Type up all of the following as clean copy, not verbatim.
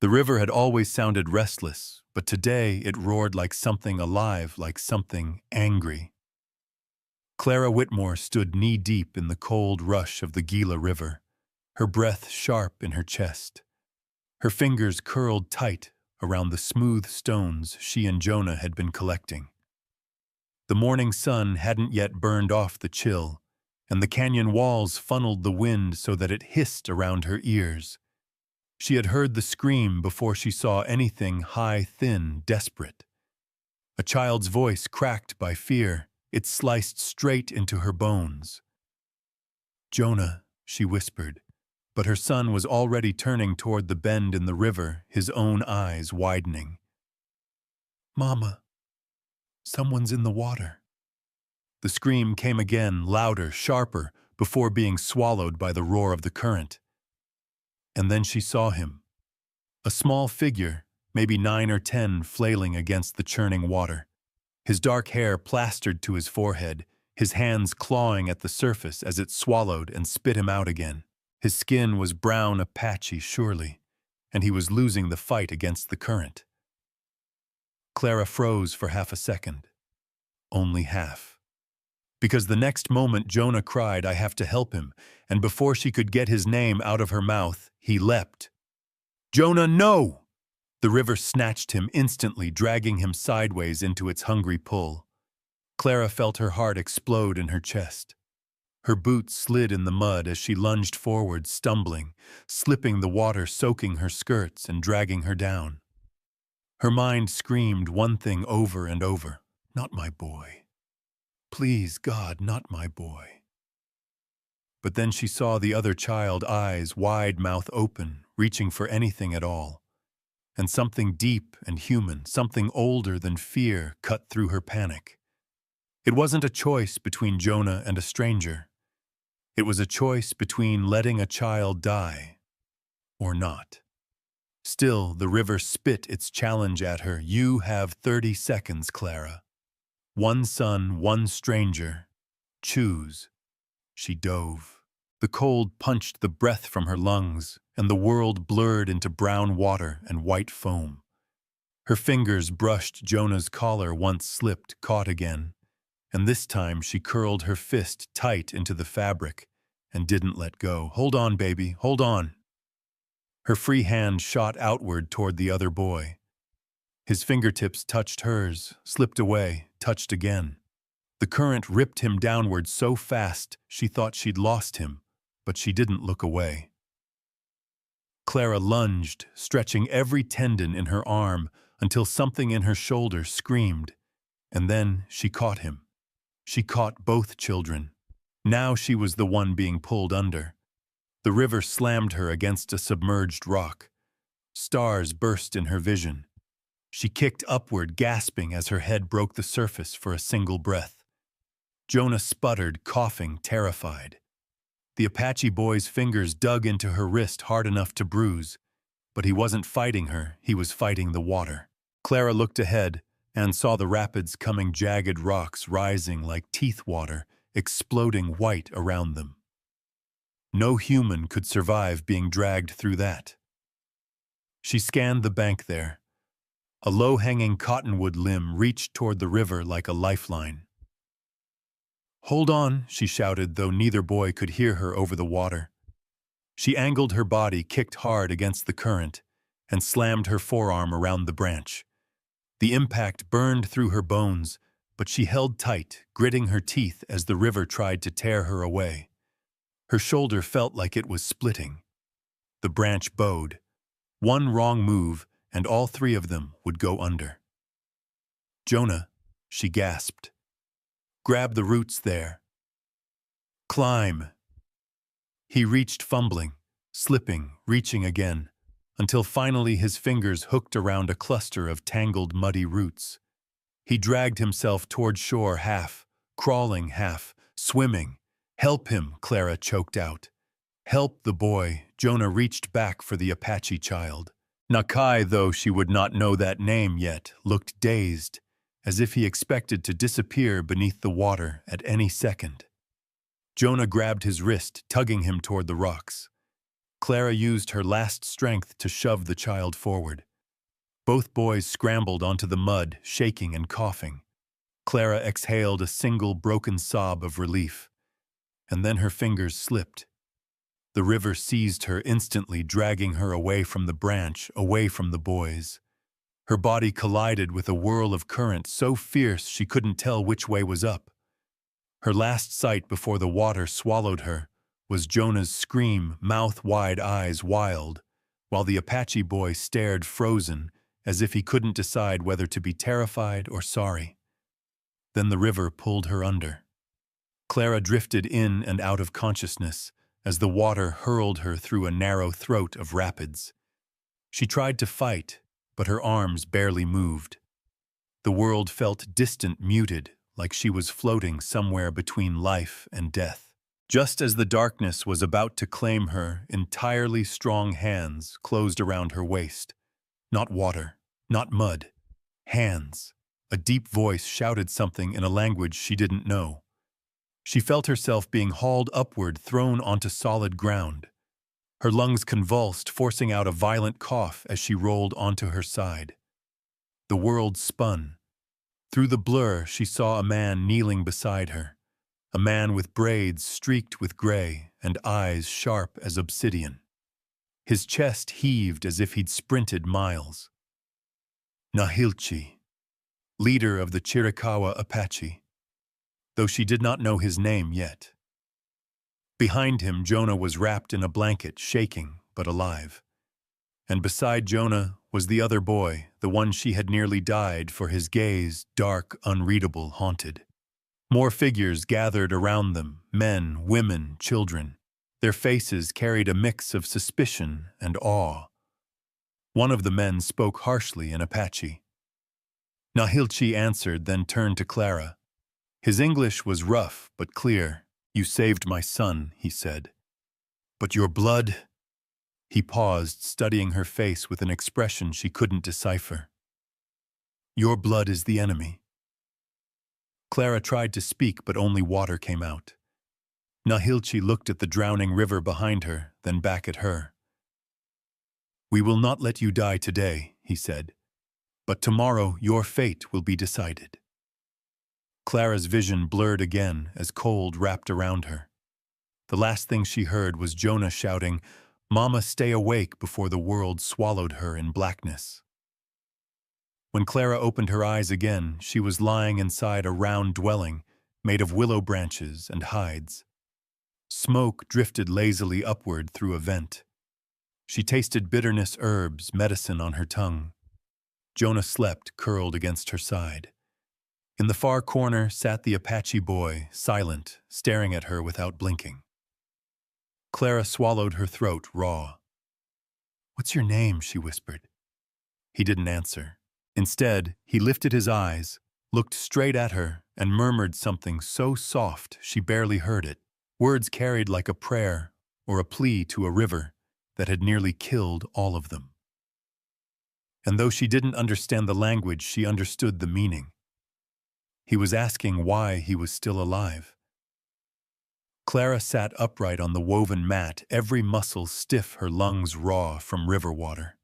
The river had always sounded restless, but today it roared like something alive, like something angry. Clara Whitmore stood knee-deep in the cold rush of the Gila River, her breath sharp in her chest. Her fingers curled tight around the smooth stones she and Jonah had been collecting. The morning sun hadn't yet burned off the chill, and the canyon walls funneled the wind so that it hissed around her ears. She had heard the scream before she saw anything high, thin, desperate. A child's voice cracked by fear, it sliced straight into her bones. "Jonah," she whispered, but her son was already turning toward the bend in the river, his own eyes widening. "Mama, someone's in the water." The scream came again, louder, sharper, before being swallowed by the roar of the current. And then she saw him. A small figure, maybe 9 or 10, flailing against the churning water. His dark hair plastered to his forehead, his hands clawing at the surface as it swallowed and spit him out again. His skin was brown Apache, surely, and he was losing the fight against the current. Clara froze for half a second. Only half. Because the next moment Jonah cried, "I have to help him," and before she could get his name out of her mouth, he leapt. "Jonah, no!" The river snatched him instantly, dragging him sideways into its hungry pull. Clara felt her heart explode in her chest. Her boots slid in the mud as she lunged forward, stumbling, slipping the water soaking her skirts and dragging her down. Her mind screamed one thing over and over: "Not my boy. Please, God, not my boy." But then she saw the other child, eyes wide, mouth open, reaching for anything at all. And something deep and human, something older than fear, cut through her panic. It wasn't a choice between Jonah and a stranger. It was a choice between letting a child die or not. Still, the river spit its challenge at her. "You have 30 seconds, Clara. One son, one stranger. Choose." She dove. The cold punched the breath from her lungs, and the world blurred into brown water and white foam. Her fingers brushed Jonah's collar, once slipped, caught again, and this time she curled her fist tight into the fabric and didn't let go. "Hold on, baby, hold on." Her free hand shot outward toward the other boy. His fingertips touched hers, slipped away, touched again. The current ripped him downward so fast she thought she'd lost him, but she didn't look away. Clara lunged, stretching every tendon in her arm until something in her shoulder screamed, and then she caught him. She caught both children. Now she was the one being pulled under. The river slammed her against a submerged rock. Stars burst in her vision. She kicked upward, gasping as her head broke the surface for a single breath. Jonah sputtered, coughing, terrified. The Apache boy's fingers dug into her wrist hard enough to bruise, but he wasn't fighting her, he was fighting the water. Clara looked ahead and saw the rapids coming, jagged rocks rising like teeth water, exploding white around them. No human could survive being dragged through that. She scanned the bank there. A low-hanging cottonwood limb reached toward the river like a lifeline. "Hold on," she shouted, though neither boy could hear her over the water. She angled her body, kicked hard against the current, and slammed her forearm around the branch. The impact burned through her bones, but she held tight, gritting her teeth as the river tried to tear her away. Her shoulder felt like it was splitting. The branch bowed. One wrong move, and all 3 of them would go under. "Jonah," she gasped. "Grab the roots there. Climb." He reached, fumbling, slipping, reaching again, until finally his fingers hooked around a cluster of tangled, muddy roots. He dragged himself toward shore, half, crawling, half, swimming. "Help him," Clara choked out. "Help the boy." Jonah reached back for the Apache child. Nakai, though she would not know that name yet, looked dazed, as if he expected to disappear beneath the water at any second. Jonah grabbed his wrist, tugging him toward the rocks. Clara used her last strength to shove the child forward. Both boys scrambled onto the mud, shaking and coughing. Clara exhaled a single broken sob of relief, and then her fingers slipped. The river seized her instantly, dragging her away from the branch, away from the boys. Her body collided with a whirl of current so fierce she couldn't tell which way was up. Her last sight before the water swallowed her was Jonah's scream, mouth-wide, eyes wild, while the Apache boy stared frozen, as if he couldn't decide whether to be terrified or sorry. Then the river pulled her under. Clara drifted in and out of consciousness as the water hurled her through a narrow throat of rapids. She tried to fight, but her arms barely moved. The world felt distant, muted, like she was floating somewhere between life and death. Just as the darkness was about to claim her, entirely strong hands closed around her waist. Not water, not mud. Hands. A deep voice shouted something in a language she didn't know. She felt herself being hauled upward, thrown onto solid ground. Her lungs convulsed, forcing out a violent cough as she rolled onto her side. The world spun. Through the blur, she saw a man kneeling beside her. A man with braids streaked with gray and eyes sharp as obsidian. His chest heaved as if he'd sprinted miles. Nahilchi, leader of the Chiricahua Apache, though she did not know his name yet. Behind him, Jonah was wrapped in a blanket, shaking but alive. And beside Jonah was the other boy, the one she had nearly died for, his gaze, dark, unreadable, haunted. More figures gathered around them, men, women, children. Their faces carried a mix of suspicion and awe. One of the men spoke harshly in Apache. Nahilchi answered, then turned to Clara. His English was rough but clear. "You saved my son," he said. "But your blood—" He paused, studying her face with an expression she couldn't decipher. "Your blood is the enemy." Clara tried to speak, but only water came out. Nahilchi looked at the drowning river behind her, then back at her. "We will not let you die today," he said, "but tomorrow your fate will be decided." Clara's vision blurred again as cold wrapped around her. The last thing she heard was Jonah shouting, "Mama, stay awake," before the world swallowed her in blackness. When Clara opened her eyes again, she was lying inside a round dwelling made of willow branches and hides. Smoke drifted lazily upward through a vent. She tasted bitterness, herbs, medicine on her tongue. Jonah slept, curled against her side. In the far corner sat the Apache boy, silent, staring at her without blinking. Clara swallowed her throat raw. "What's your name?" she whispered. He didn't answer. Instead, he lifted his eyes, looked straight at her, and murmured something so soft she barely heard it. Words carried like a prayer or a plea to a river that had nearly killed all of them. And though she didn't understand the language, she understood the meaning. He was asking why he was still alive. Clara sat upright on the woven mat, every muscle stiff, her lungs raw from river water.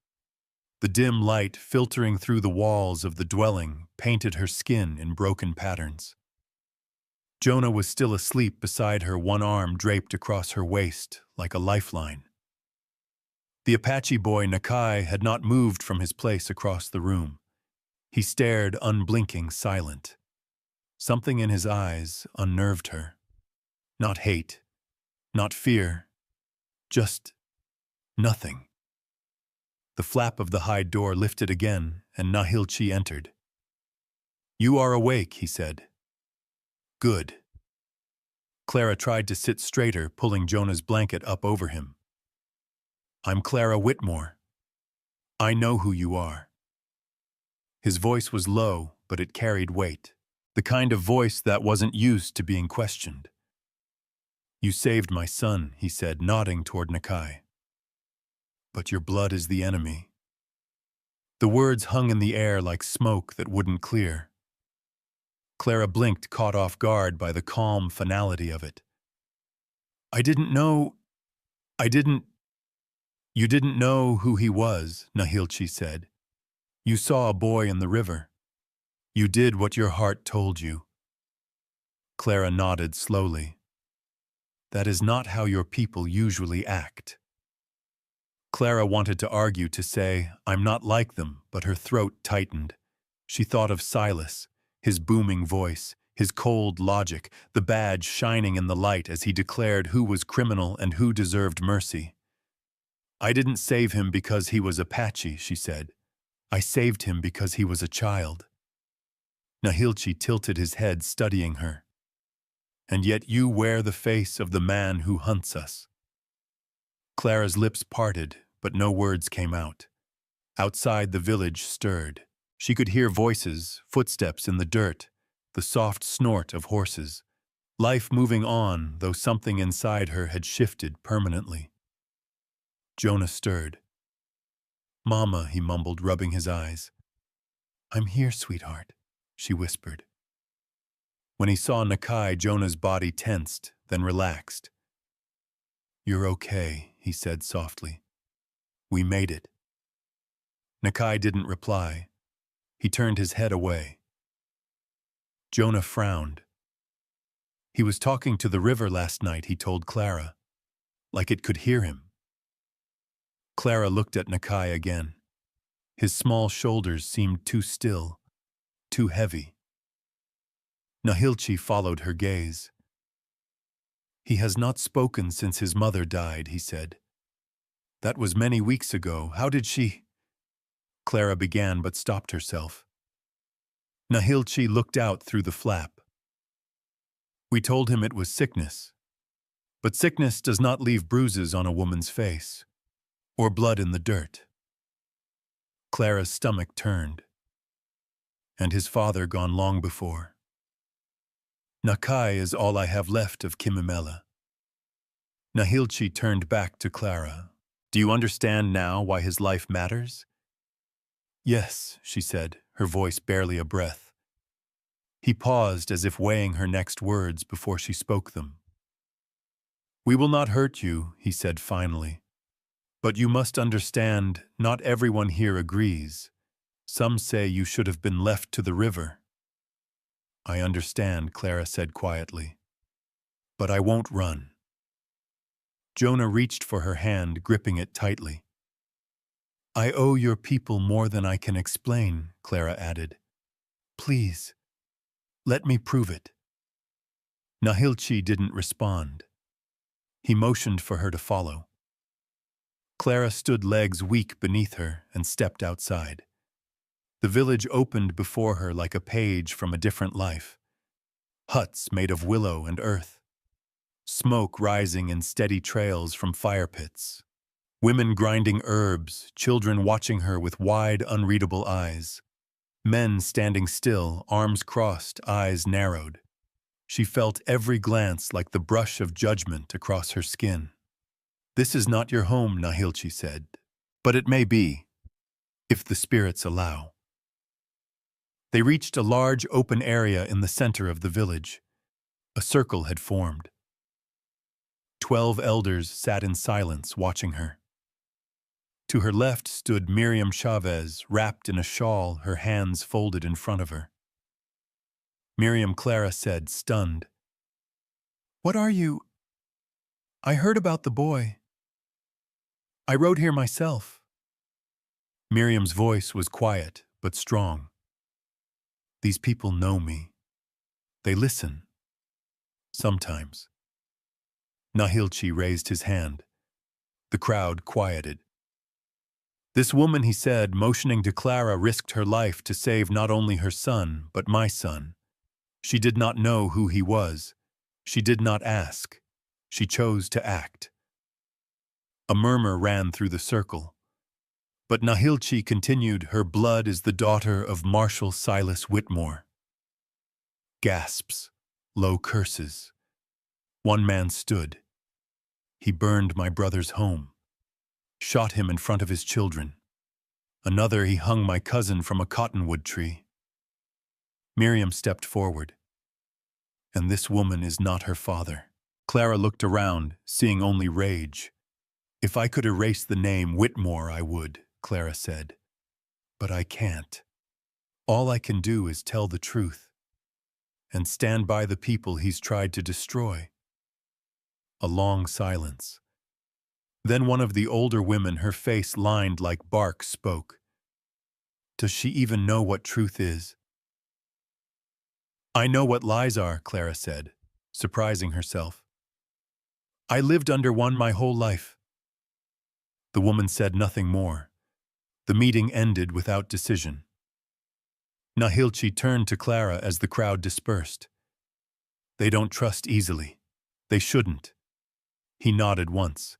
The dim light filtering through the walls of the dwelling painted her skin in broken patterns. Jonah was still asleep beside her, one arm draped across her waist like a lifeline. The Apache boy, Nakai, had not moved from his place across the room. He stared, unblinking, silent. Something in his eyes unnerved her. Not hate, not fear, just nothing. The flap of the hide door lifted again, and Nahilchi entered. "You are awake," he said. "Good." Clara tried to sit straighter, pulling Jonah's blanket up over him. "I'm Clara Whitmore. I know who you are." His voice was low, but it carried weight. The kind of voice that wasn't used to being questioned. "You saved my son," he said, nodding toward Nakai. "But your blood is the enemy." The words hung in the air like smoke that wouldn't clear. Clara blinked, caught off guard by the calm finality of it. I didn't know. You didn't know who he was, Nahilchi said. You saw a boy in the river. You did what your heart told you. Clara nodded slowly. That is not how your people usually act. Clara wanted to argue, to say, I'm not like them, but her throat tightened. She thought of Silas, his booming voice, his cold logic, the badge shining in the light as he declared who was criminal and who deserved mercy. I didn't save him because he was Apache, she said. I saved him because he was a child. Nahilchi tilted his head, studying her. And yet you wear the face of the man who hunts us. Clara's lips parted, but no words came out. Outside, the village stirred. She could hear voices, footsteps in the dirt, the soft snort of horses. Life moving on, though something inside her had shifted permanently. Jonah stirred. Mama, he mumbled, rubbing his eyes. I'm here, sweetheart, she whispered. When he saw Nakai, Jonah's body tensed, then relaxed. You're okay, he said softly. We made it. Nakai didn't reply. He turned his head away. Jonah frowned. He was talking to the river last night, he told Clara, like it could hear him. Clara looked at Nakai again. His small shoulders seemed too still, too heavy. Nahilchi followed her gaze. He has not spoken since his mother died, he said. That was many weeks ago. How did she? Clara began but stopped herself. Nahilchi looked out through the flap. We told him it was sickness. But sickness does not leave bruises on a woman's face, or blood in the dirt. Clara's stomach turned. And his father gone long before. Nakai is all I have left of Kimimela. Nahilchi turned back to Clara. Do you understand now why his life matters? Yes, she said, her voice barely a breath. He paused as if weighing her next words before she spoke them. We will not hurt you, he said finally. But you must understand, not everyone here agrees. Some say you should have been left to the river. I understand, Clara said quietly. But I won't run. Jonah reached for her hand, gripping it tightly. I owe your people more than I can explain, Clara added. Please, let me prove it. Nahilchi didn't respond. He motioned for her to follow. Clara stood, legs weak beneath her, and stepped outside. The village opened before her like a page from a different life. Huts made of willow and earth. Smoke rising in steady trails from fire pits. Women grinding herbs, children watching her with wide, unreadable eyes. Men standing still, arms crossed, eyes narrowed. She felt every glance like the brush of judgment across her skin. This is not your home, Nahilchi said, but it may be, if the spirits allow. They reached a large open area in the center of the village. A circle had formed. 12 elders sat in silence, watching her. To her left stood Miriam Chavez, wrapped in a shawl, her hands folded in front of her. Miriam, Clara said, stunned. What are you? I heard about the boy. I rode here myself. Miriam's voice was quiet, but strong. These people know me. They listen. Sometimes. Nahilchi raised his hand. The crowd quieted. This woman, he said, motioning to Clara, risked her life to save not only her son, but my son. She did not know who he was. She did not ask. She chose to act. A murmur ran through the circle. But Nahilchi continued, her blood is the daughter of Marshal Silas Whitmore. Gasps, low curses. One man stood. He burned my brother's home. Shot him in front of his children. Another, he hung my cousin from a cottonwood tree. Miriam stepped forward. And this woman is not her father. Clara looked around, seeing only rage. If I could erase the name Whitmore, I would, Clara said. But I can't. All I can do is tell the truth and stand by the people he's tried to destroy. A long silence. Then one of the older women, her face lined like bark, spoke. Does she even know what truth is? I know what lies are, Clara said, surprising herself. I lived under one my whole life. The woman said nothing more. The meeting ended without decision. Nahilchi turned to Clara as the crowd dispersed. They don't trust easily. They shouldn't. He nodded once.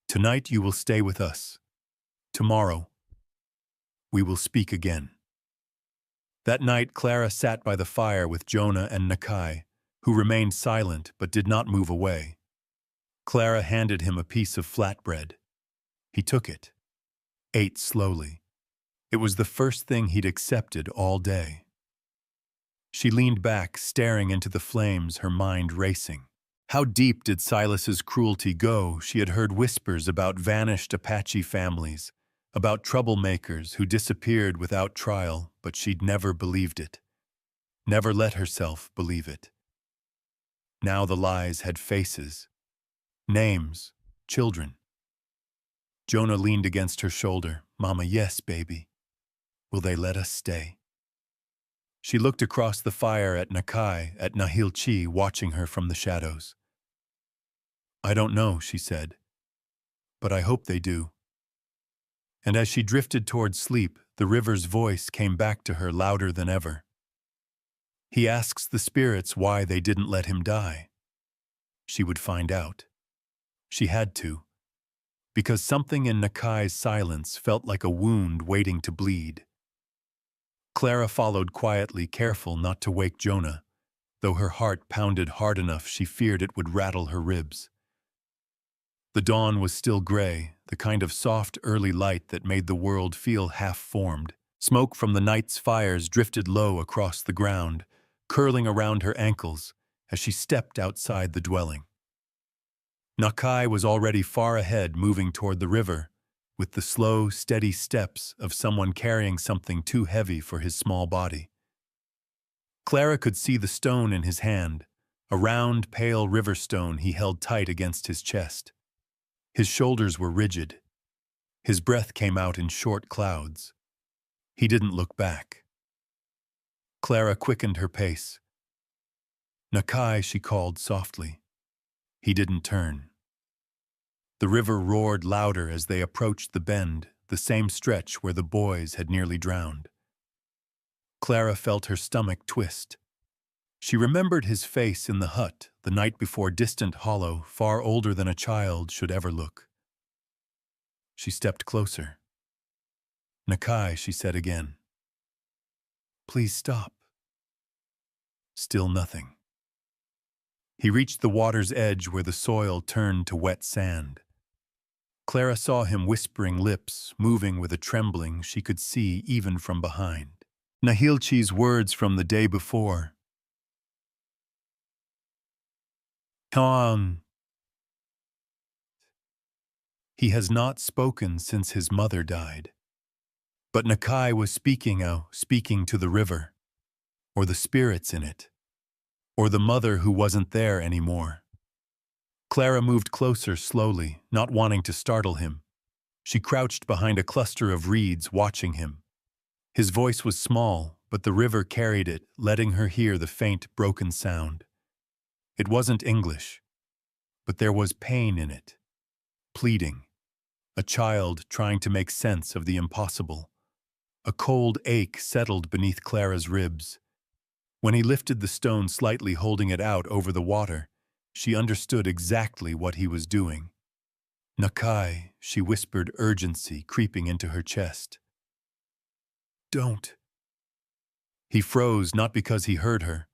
Tonight you will stay with us. Tomorrow, we will speak again. That night, Clara sat by the fire with Jonah and Nakai, who remained silent but did not move away. Clara handed him a piece of flatbread. He took it, ate slowly. It was the first thing he'd accepted all day. She leaned back, staring into the flames, her mind racing. How deep did Silas's cruelty go? She had heard whispers about vanished Apache families, about troublemakers who disappeared without trial, but she'd never believed it. Never let herself believe it. Now the lies had faces, names, children. Jonah leaned against her shoulder. Mama, yes, baby. Will they let us stay? She looked across the fire at Nakai, at Nahilchi, watching her from the shadows. I don't know, she said, but I hope they do. And as she drifted toward sleep, the river's voice came back to her louder than ever. He asks the spirits why they didn't let him die. She would find out. She had to, because something in Nakai's silence felt like a wound waiting to bleed. Clara followed quietly, careful not to wake Jonah, though her heart pounded hard enough she feared it would rattle her ribs. The dawn was still gray, the kind of soft early light that made the world feel half-formed. Smoke from the night's fires drifted low across the ground, curling around her ankles as she stepped outside the dwelling. Nakai was already far ahead, moving toward the river, with the slow, steady steps of someone carrying something too heavy for his small body. Clara could see the stone in his hand, a round, pale river stone he held tight against his chest. His shoulders were rigid. His breath came out in short clouds. He didn't look back. Clara quickened her pace. Nakai, she called softly. He didn't turn. The river roared louder as they approached the bend, the same stretch where the boys had nearly drowned. Clara felt her stomach twist. She remembered his face in the hut the night before, distant, hollow, far older than a child should ever look. She stepped closer. Nakai, she said again. Please stop. Still nothing. He reached the water's edge where the soil turned to wet sand. Clara saw him, whispering, lips moving with a trembling she could see even from behind. Nahilchi's words from the day before. Kaon. He has not spoken since his mother died. But Nakai was speaking to the river, or the spirits in it, or the mother who wasn't there anymore. Clara moved closer slowly, not wanting to startle him. She crouched behind a cluster of reeds, watching him. His voice was small, but the river carried it, letting her hear the faint, broken sound. It wasn't English, but there was pain in it. Pleading. A child trying to make sense of the impossible. A cold ache settled beneath Clara's ribs. When he lifted the stone slightly, holding it out over the water, she understood exactly what he was doing. Nakai, she whispered, urgency creeping into her chest. Don't. He froze, not because he heard her,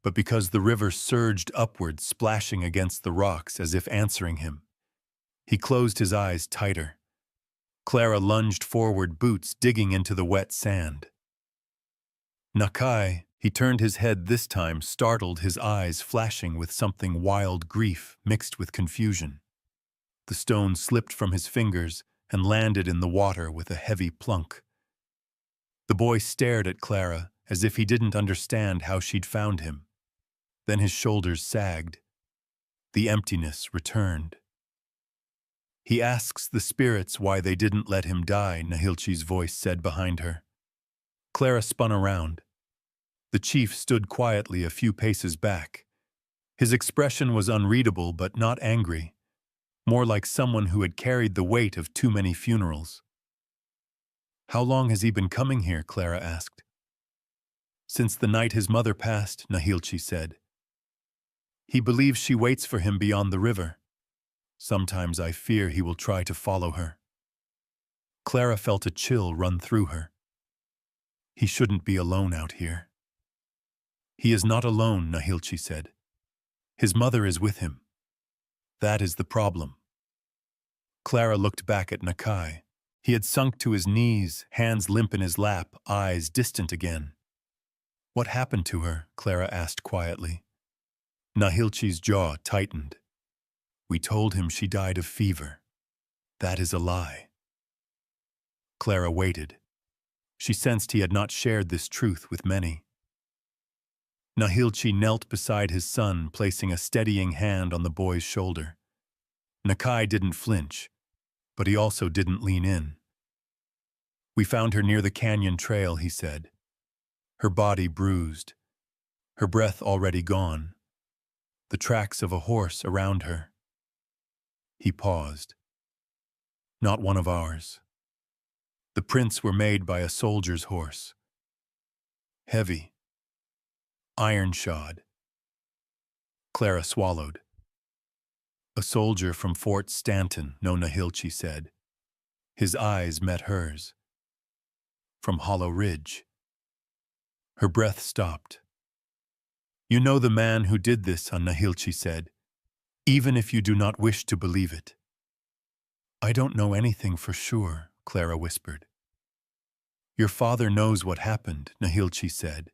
but because the river surged upward, splashing against the rocks as if answering him. He closed his eyes tighter. Clara lunged forward, boots digging into the wet sand. Nakai, he turned his head this time, startled, his eyes flashing with something wild, grief mixed with confusion. The stone slipped from his fingers and landed in the water with a heavy plunk. The boy stared at Clara as if he didn't understand how she'd found him. Then his shoulders sagged. The emptiness returned. "He asks the spirits why they didn't let him die," Nahilchi's voice said behind her. Clara spun around. The chief stood quietly a few paces back. His expression was unreadable but not angry, more like someone who had carried the weight of too many funerals. "How long has he been coming here?" Clara asked. "Since the night his mother passed," Nahilchi said. "He believes she waits for him beyond the river. Sometimes I fear he will try to follow her." Clara felt a chill run through her. "He shouldn't be alone out here." "He is not alone," Nahilchi said. "His mother is with him. That is the problem." Clara looked back at Nakai. He had sunk to his knees, hands limp in his lap, eyes distant again. "What happened to her?" Clara asked quietly. Nahilchi's jaw tightened. "We told him she died of fever. That is a lie." Clara waited. She sensed he had not shared this truth with many. Nahilchi knelt beside his son, placing a steadying hand on the boy's shoulder. Nakai didn't flinch, but he also didn't lean in. "We found her near the canyon trail," he said. Her body bruised, her breath already gone, the tracks of a horse around her. He paused. "Not one of ours. The prints were made by a soldier's horse. Heavy. Iron-shod." Clara swallowed. "A soldier from Fort Stanton," Nahilchi said. His eyes met hers. "From Hollow Ridge." Her breath stopped. "You know the man who did this," Nahilchi said, "even if you do not wish to believe it." "I don't know anything for sure," Clara whispered. "Your father knows what happened," Nahilchi said.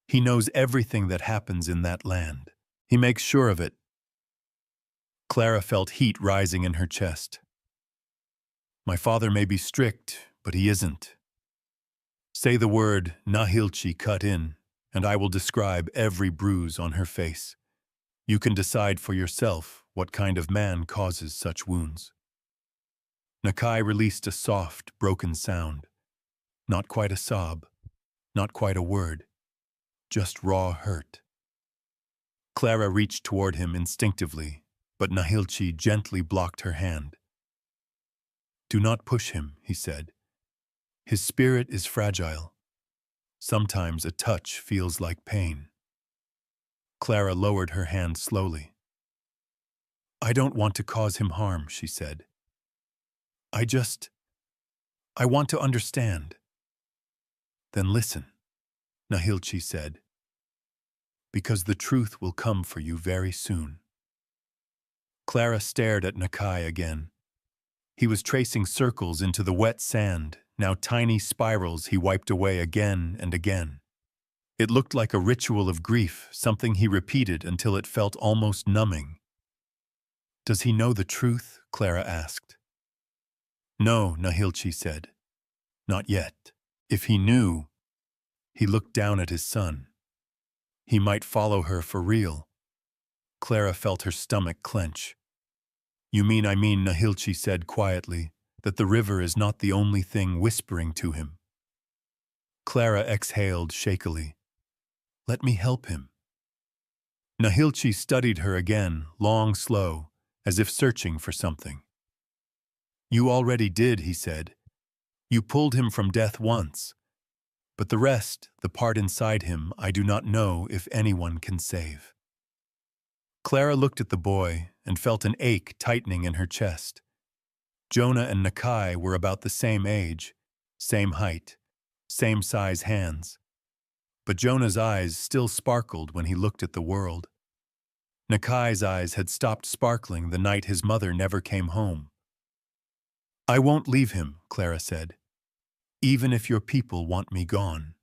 "He knows everything that happens in that land. He makes sure of it." Clara felt heat rising in her chest. "My father may be strict, but he isn't." "Say the word," Nahilchi cut in, "and I will describe every bruise on her face. You can decide for yourself what kind of man causes such wounds." Nakai released a soft, broken sound. Not quite a sob, not quite a word, just raw hurt. Clara reached toward him instinctively, but Nahilchi gently blocked her hand. "Do not push him," he said. "His spirit is fragile. Sometimes a touch feels like pain." Clara lowered her hand slowly. "I don't want to cause him harm," she said. I want to understand." "Then listen," Nahilchi said, "because the truth will come for you very soon." Clara stared at Nakai again. He was tracing circles into the wet sand, now tiny spirals he wiped away again and again. It looked like a ritual of grief, something he repeated until it felt almost numbing. "Does he know the truth?" Clara asked. "No," Nahilchi said. "Not yet. If he knew—" He looked down at his son. "He might follow her for real." Clara felt her stomach clench. "You mean," Nahilchi said quietly, "that the river is not the only thing whispering to him." Clara exhaled shakily. "Let me help him." Nahilchi studied her again, long, slow, as if searching for something. "You already did," he said. "You pulled him from death once. But the rest, the part inside him, I do not know if anyone can save." Clara looked at the boy and felt an ache tightening in her chest. Jonah and Nakai were about the same age, same height, same size hands. But Jonah's eyes still sparkled when he looked at the world. Nakai's eyes had stopped sparkling the night his mother never came home. "I won't leave him," Clara said, "even if your people want me gone."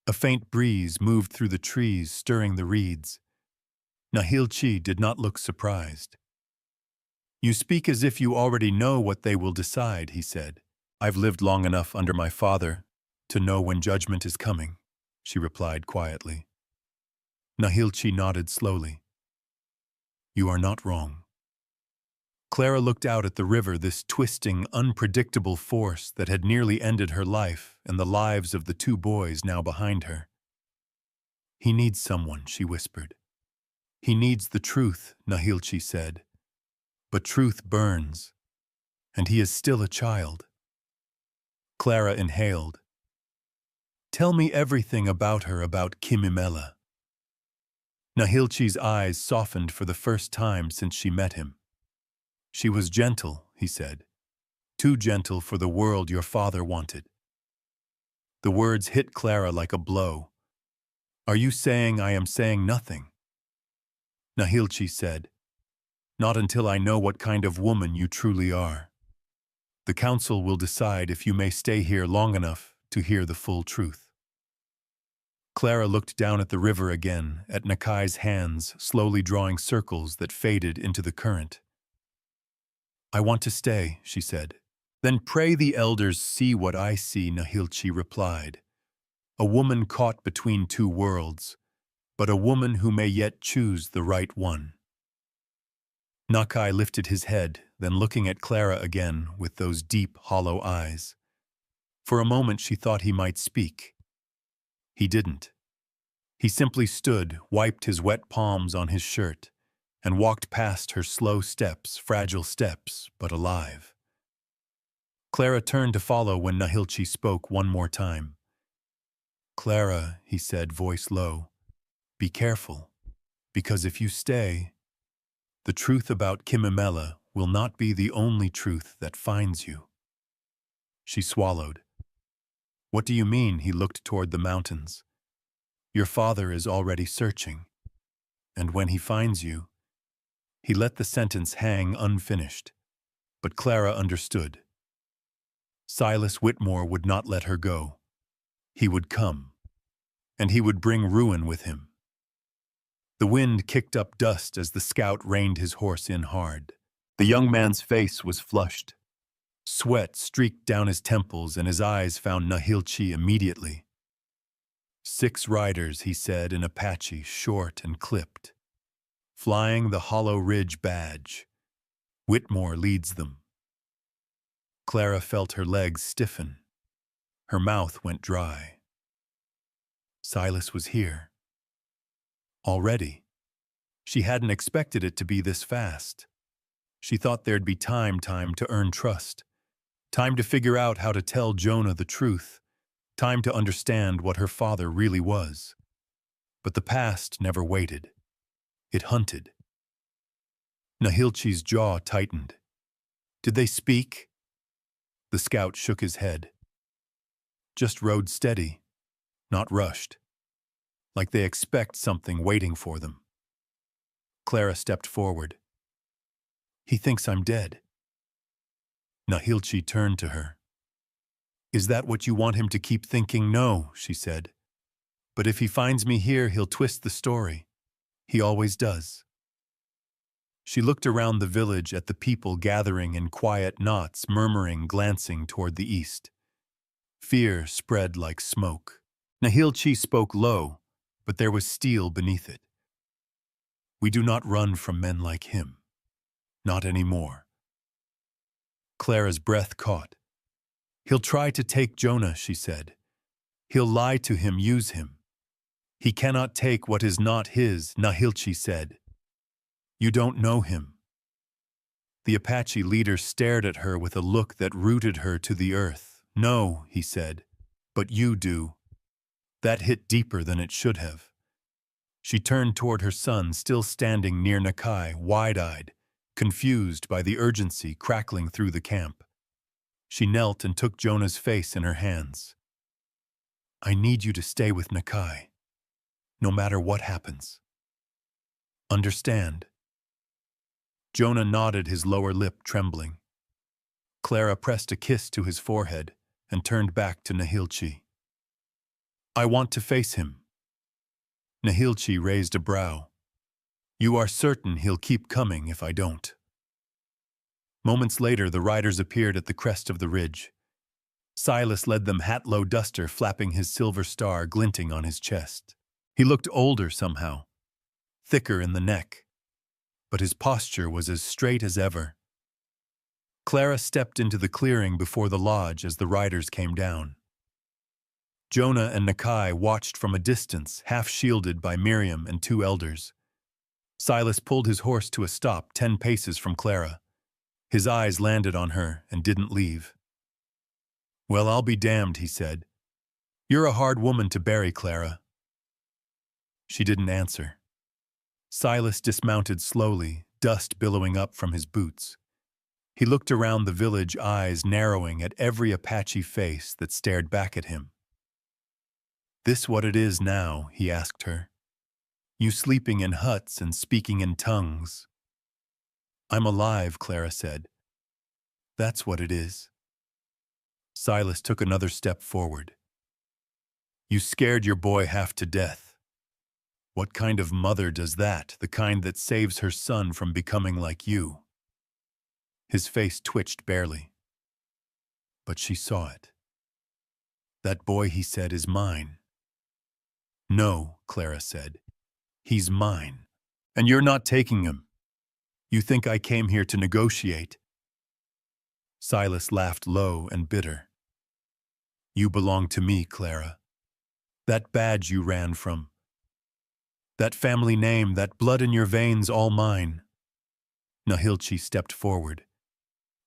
A faint breeze moved through the trees, stirring the reeds. Nahilchi did not look surprised. You speak as if you already know what they will decide, he said. I've lived long enough under my father to know when judgment is coming, she replied quietly. Nahilchi nodded slowly. You are not wrong. Clara looked out at the river, this twisting, unpredictable force that had nearly ended her life and the lives of the two boys now behind her. He needs someone, she whispered. He needs the truth, Nahilchi said. But truth burns, and he is still a child. Clara inhaled. Tell me everything about her, about Kimimela. Nahilchi's eyes softened for the first time since she met him. She was gentle, he said. Too gentle for the world your father wanted. The words hit Clara like a blow. Are you saying I am saying nothing? Nahilchi said. Not until I know what kind of woman you truly are. The council will decide if you may stay here long enough to hear the full truth. Clara looked down at the river again, at Nakai's hands slowly drawing circles that faded into the current. I want to stay, she said. Then pray the elders see what I see, Nahilchi replied. A woman caught between two worlds, but a woman who may yet choose the right one. Nakai lifted his head, then looking at Clara again with those deep, hollow eyes. For a moment she thought he might speak. He didn't. He simply stood, wiped his wet palms on his shirt, and walked past her slow steps, fragile steps, but alive. Clara turned to follow when Nahilchi spoke one more time. Clara, he said, voice low, be careful, because if you stay, the truth about Kimimela will not be the only truth that finds you. She swallowed. What do you mean? He looked toward the mountains. Your father is already searching, and when he finds you, he let the sentence hang unfinished. But Clara understood. Silas Whitmore would not let her go. He would come, and he would bring ruin with him. The wind kicked up dust as the scout reined his horse in hard. The young man's face was flushed. Sweat streaked down his temples and his eyes found Nahilchi immediately. 6 riders, he said in Apache, short and clipped. Flying the Hollow Ridge badge. Whitmore leads them. Clara felt her legs stiffen. Her mouth went dry. Silas was here. Already. She hadn't expected it to be this fast. She thought there'd be time to earn trust. Time to figure out how to tell Jonah the truth. Time to understand what her father really was. But the past never waited. It hunted. Nahilchi's jaw tightened. Did they speak? The scout shook his head. Just rode steady, not rushed. Like they expect something waiting for them. Clara stepped forward. He thinks I'm dead. Nahilchi turned to her. Is that what you want him to keep thinking? No, she said. But if he finds me here, he'll twist the story. He always does. She looked around the village at the people gathering in quiet knots, murmuring, glancing toward the east. Fear spread like smoke. Nahilchi spoke low, but there was steel beneath it. We do not run from men like him. Not anymore. Clara's breath caught. He'll try to take Jonah, she said. He'll lie to him, use him. He cannot take what is not his, Nahilchi said. You don't know him. The Apache leader stared at her with a look that rooted her to the earth. No, he said, but you do. That hit deeper than it should have. She turned toward her son, still standing near Nakai, wide-eyed, confused by the urgency crackling through the camp. She knelt and took Jonah's face in her hands. I need you to stay with Nakai, no matter what happens. Understand? Jonah nodded, his lower lip trembling. Clara pressed a kiss to his forehead and turned back to Nahilchi. I want to face him. Nahilchi raised a brow. You are certain he'll keep coming if I don't? Moments later, the riders appeared at the crest of the ridge. Silas led them, hat-low duster flapping, his silver star glinting on his chest. He looked older somehow, thicker in the neck, but his posture was as straight as ever. Clara stepped into the clearing before the lodge as the riders came down. Jonah and Nakai watched from a distance, half shielded by Miriam and two elders. Silas pulled his horse to a stop 10 paces from Clara. His eyes landed on her and didn't leave. "Well, I'll be damned," he said. "You're a hard woman to bury, Clara." She didn't answer. Silas dismounted slowly, dust billowing up from his boots. He looked around the village, eyes narrowing at every Apache face that stared back at him. "This what it is now?" he asked her. "You sleeping in huts and speaking in tongues?" "I'm alive," Clara said. "That's what it is." Silas took another step forward. "You scared your boy half to death. What kind of mother does that, the kind that saves her son from becoming like you?" His face twitched barely. But she saw it. "That boy," he said, "is mine." "No," Clara said. "He's mine. And you're not taking him. You think I came here to negotiate?" Silas laughed low and bitter. "You belong to me, Clara. That badge you ran from, that family name, that blood in your veins, all mine." Nahilchi stepped forward.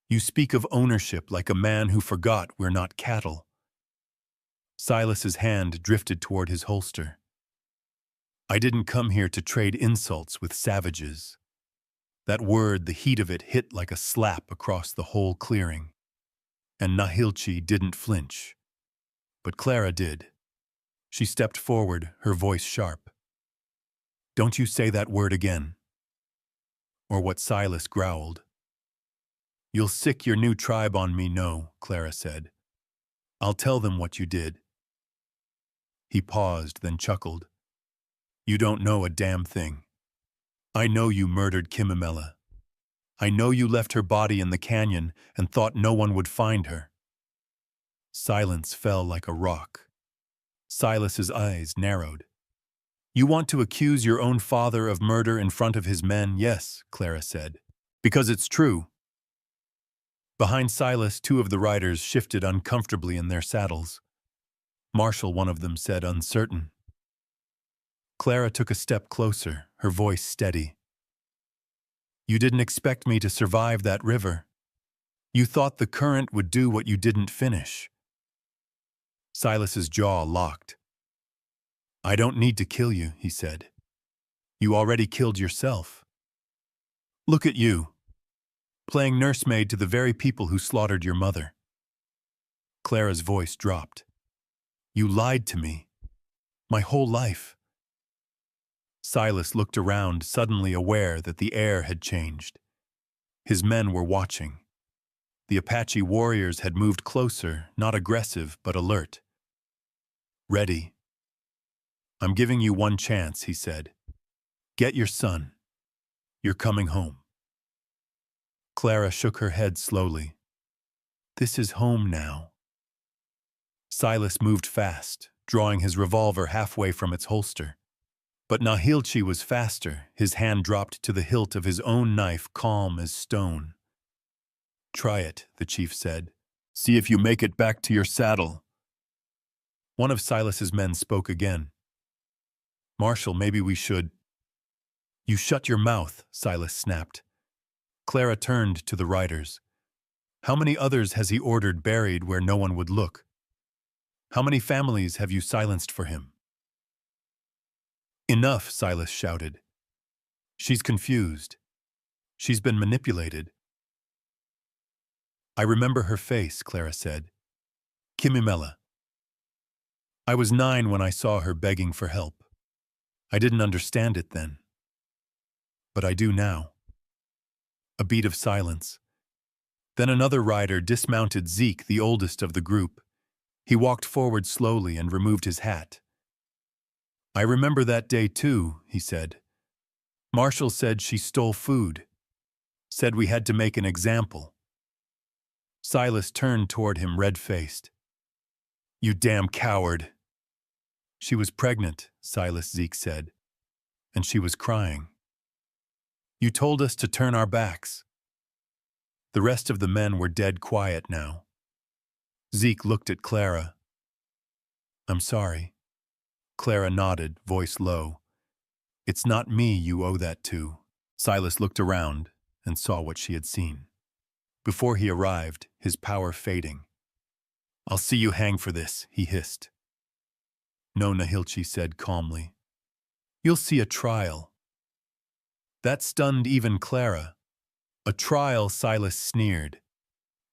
"You speak of ownership like a man who forgot we're not cattle." Silas's hand drifted toward his holster. "I didn't come here to trade insults with savages." That word, the heat of it, hit like a slap across the whole clearing. And Nahilchi didn't flinch. But Clara did. She stepped forward, her voice sharp. "Don't you say that word again." Or what Silas growled. "You'll sick your new tribe on me, no," Clara said. "I'll tell them what you did." He paused, then chuckled. "You don't know a damn thing. I know you murdered Kimimela. I know you left her body in the canyon and thought no one would find her." Silence fell like a rock. Silas's eyes narrowed. "You want to accuse your own father of murder in front of his men?" "Yes," Clara said. "Because it's true." Behind Silas, two of the riders shifted uncomfortably in their saddles. Marshall, one of them, said, uncertain. Clara took a step closer, her voice steady. "You didn't expect me to survive that river. You thought the current would do what you didn't finish." Silas's jaw locked. "I don't need to kill you," he said. "You already killed yourself. Look at you, playing nursemaid to the very people who slaughtered your mother." Clara's voice dropped. "You lied to me. My whole life." Silas looked around, suddenly aware that the air had changed. His men were watching. The Apache warriors had moved closer, not aggressive, but alert. "Ready. I'm giving you one chance," he said. "Get your son. You're coming home." Clara shook her head slowly. "This is home now." Silas moved fast, drawing his revolver halfway from its holster. But Nahilchi was faster. His hand dropped to the hilt of his own knife, calm as stone. "Try it," the chief said. "See if you make it back to your saddle." One of Silas's men spoke again. "Marshal, maybe we should—" "You shut your mouth," Silas snapped. Clara turned to the riders. "How many others has he ordered buried where no one would look? How many families have you silenced for him?" "Enough," Silas shouted. "She's confused. She's been manipulated." "I remember her face," Clara said. "Kimimela. I was 9 when I saw her begging for help. I didn't understand it then. But I do now." A beat of silence. Then another rider dismounted, Zeke, the oldest of the group. He walked forward slowly and removed his hat. "I remember that day too," he said. "Marshall said she stole food. Said we had to make an example. Silas turned toward him red-faced. You damn coward. She was pregnant, Silas Zeke said, and she was crying. You told us to turn our backs. The rest of the men were dead quiet now. Zeke looked at Clara. I'm sorry. Clara nodded, voice low. It's not me you owe that to. Silas looked around and saw what she had seen. Before he arrived, his power fading. I'll see you hang for this, he hissed. No, Nahilchi said calmly. You'll see a trial. That stunned even Clara. A trial, Silas sneered.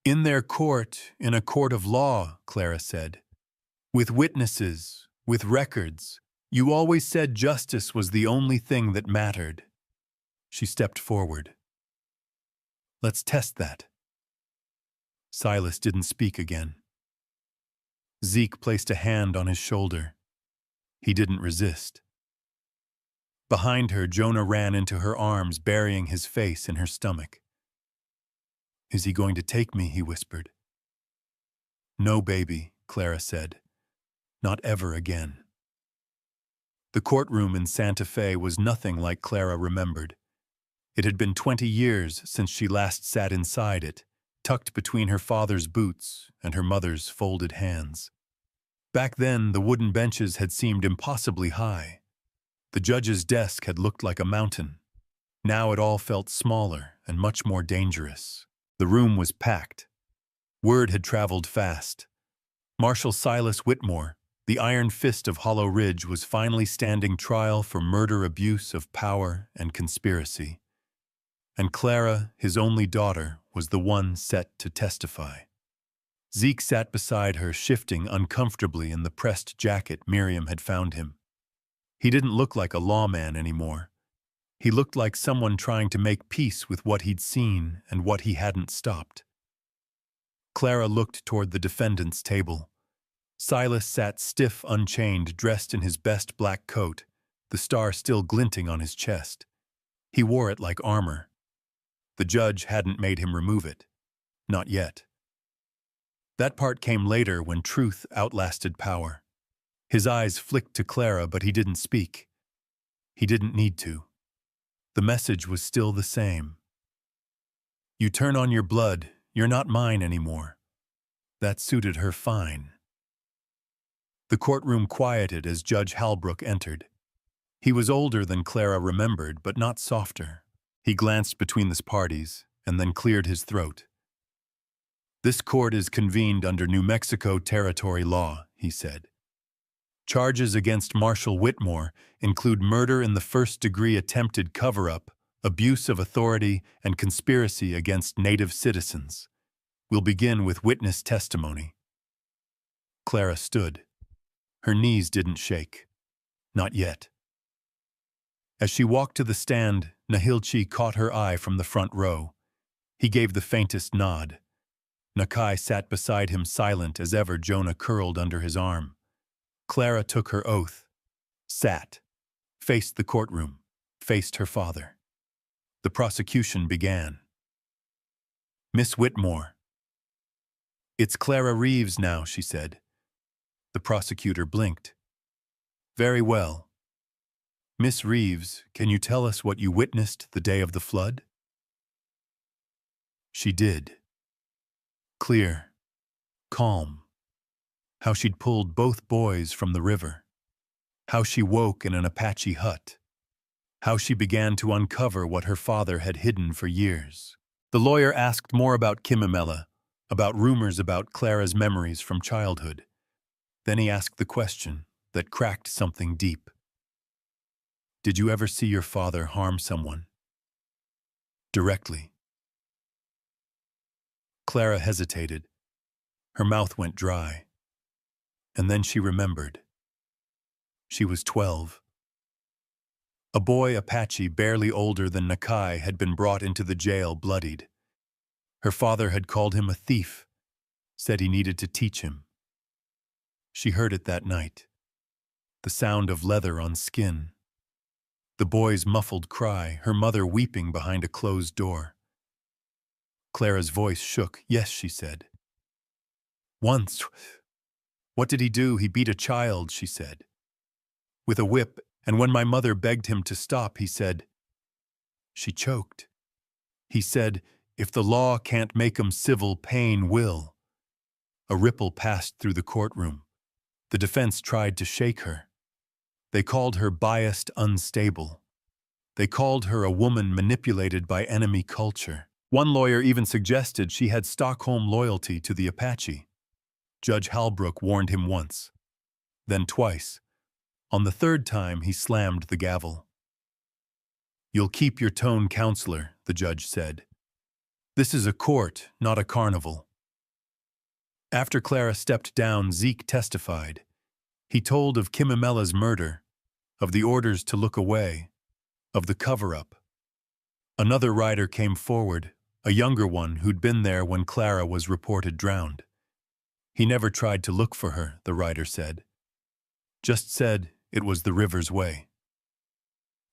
In their court, in a court of law, Clara said. With witnesses, with records. You always said justice was the only thing that mattered. She stepped forward. Let's test that. Silas didn't speak again. Zeke placed a hand on his shoulder. He didn't resist. Behind her, Jonah ran into her arms, burying his face in her stomach. Is he going to take me? He whispered. No, baby, Clara said. Not ever again. The courtroom in Santa Fe was nothing like Clara remembered. It had been 20 years since she last sat inside it, tucked between her father's boots and her mother's folded hands. Back then, the wooden benches had seemed impossibly high. The judge's desk had looked like a mountain. Now it all felt smaller and much more dangerous. The room was packed. Word had traveled fast. Marshal Silas Whitmore, the iron fist of Hollow Ridge, was finally standing trial for murder, abuse of power, and conspiracy. And Clara, his only daughter, was the one set to testify. Zeke sat beside her, shifting uncomfortably in the pressed jacket Miriam had found him. He didn't look like a lawman anymore. He looked like someone trying to make peace with what he'd seen and what he hadn't stopped. Clara looked toward the defendant's table. Silas sat stiff, unchained, dressed in his best black coat, the star still glinting on his chest. He wore it like armor. The judge hadn't made him remove it. Not yet. That part came later when truth outlasted power. His eyes flicked to Clara, but he didn't speak. He didn't need to. The message was still the same. You turn on your blood, you're not mine anymore. That suited her fine. The courtroom quieted as Judge Halbrook entered. He was older than Clara remembered, but not softer. He glanced between the parties and then cleared his throat. This court is convened under New Mexico territory law, he said. Charges against Marshal Whitmore include murder in the first-degree attempted cover-up, abuse of authority, and conspiracy against Native citizens. We'll begin with witness testimony. Clara stood. Her knees didn't shake. Not yet. As she walked to the stand, Nahilchi caught her eye from the front row. He gave the faintest nod. Nakai sat beside him, silent as ever. Jonah curled under his arm. Clara took her oath, sat, faced the courtroom, faced her father. The prosecution began. Miss Whitmore. It's Clara Reeves now, she said. The prosecutor blinked. Very well. Miss Reeves, can you tell us what you witnessed the day of the flood? She did. Clear, calm. How she'd pulled both boys from the river. How she woke in an Apache hut. How she began to uncover what her father had hidden for years. The lawyer asked more about Kimimela, about rumors about Clara's memories from childhood. Then he asked the question that cracked something deep. Did you ever see your father harm someone? Directly. Clara hesitated. Her mouth went dry. And then she remembered. She was 12. A boy Apache barely older than Nakai had been brought into the jail bloodied. Her father had called him a thief, said he needed to teach him. She heard it that night. The sound of leather on skin. The boy's muffled cry, her mother weeping behind a closed door. Clara's voice shook. Yes, she said. Once. What did he do? He beat a child, she said. With a whip, and when my mother begged him to stop, he said. She choked. He said, if the law can't make 'em civil, pain will. A ripple passed through the courtroom. The defense tried to shake her. They called her biased, unstable. They called her a woman manipulated by enemy culture. One lawyer even suggested she had Stockholm loyalty to the Apache. Judge Halbrook warned him once, then twice. On the third time, he slammed the gavel. You'll keep your tone, counselor, the judge said. This is a court, not a carnival. After Clara stepped down, Zeke testified. He told of Kimimela's murder, of the orders to look away, of the cover-up. Another rider came forward, a younger one who'd been there when Clara was reported drowned. He never tried to look for her, the rider said. Just said it was the river's way.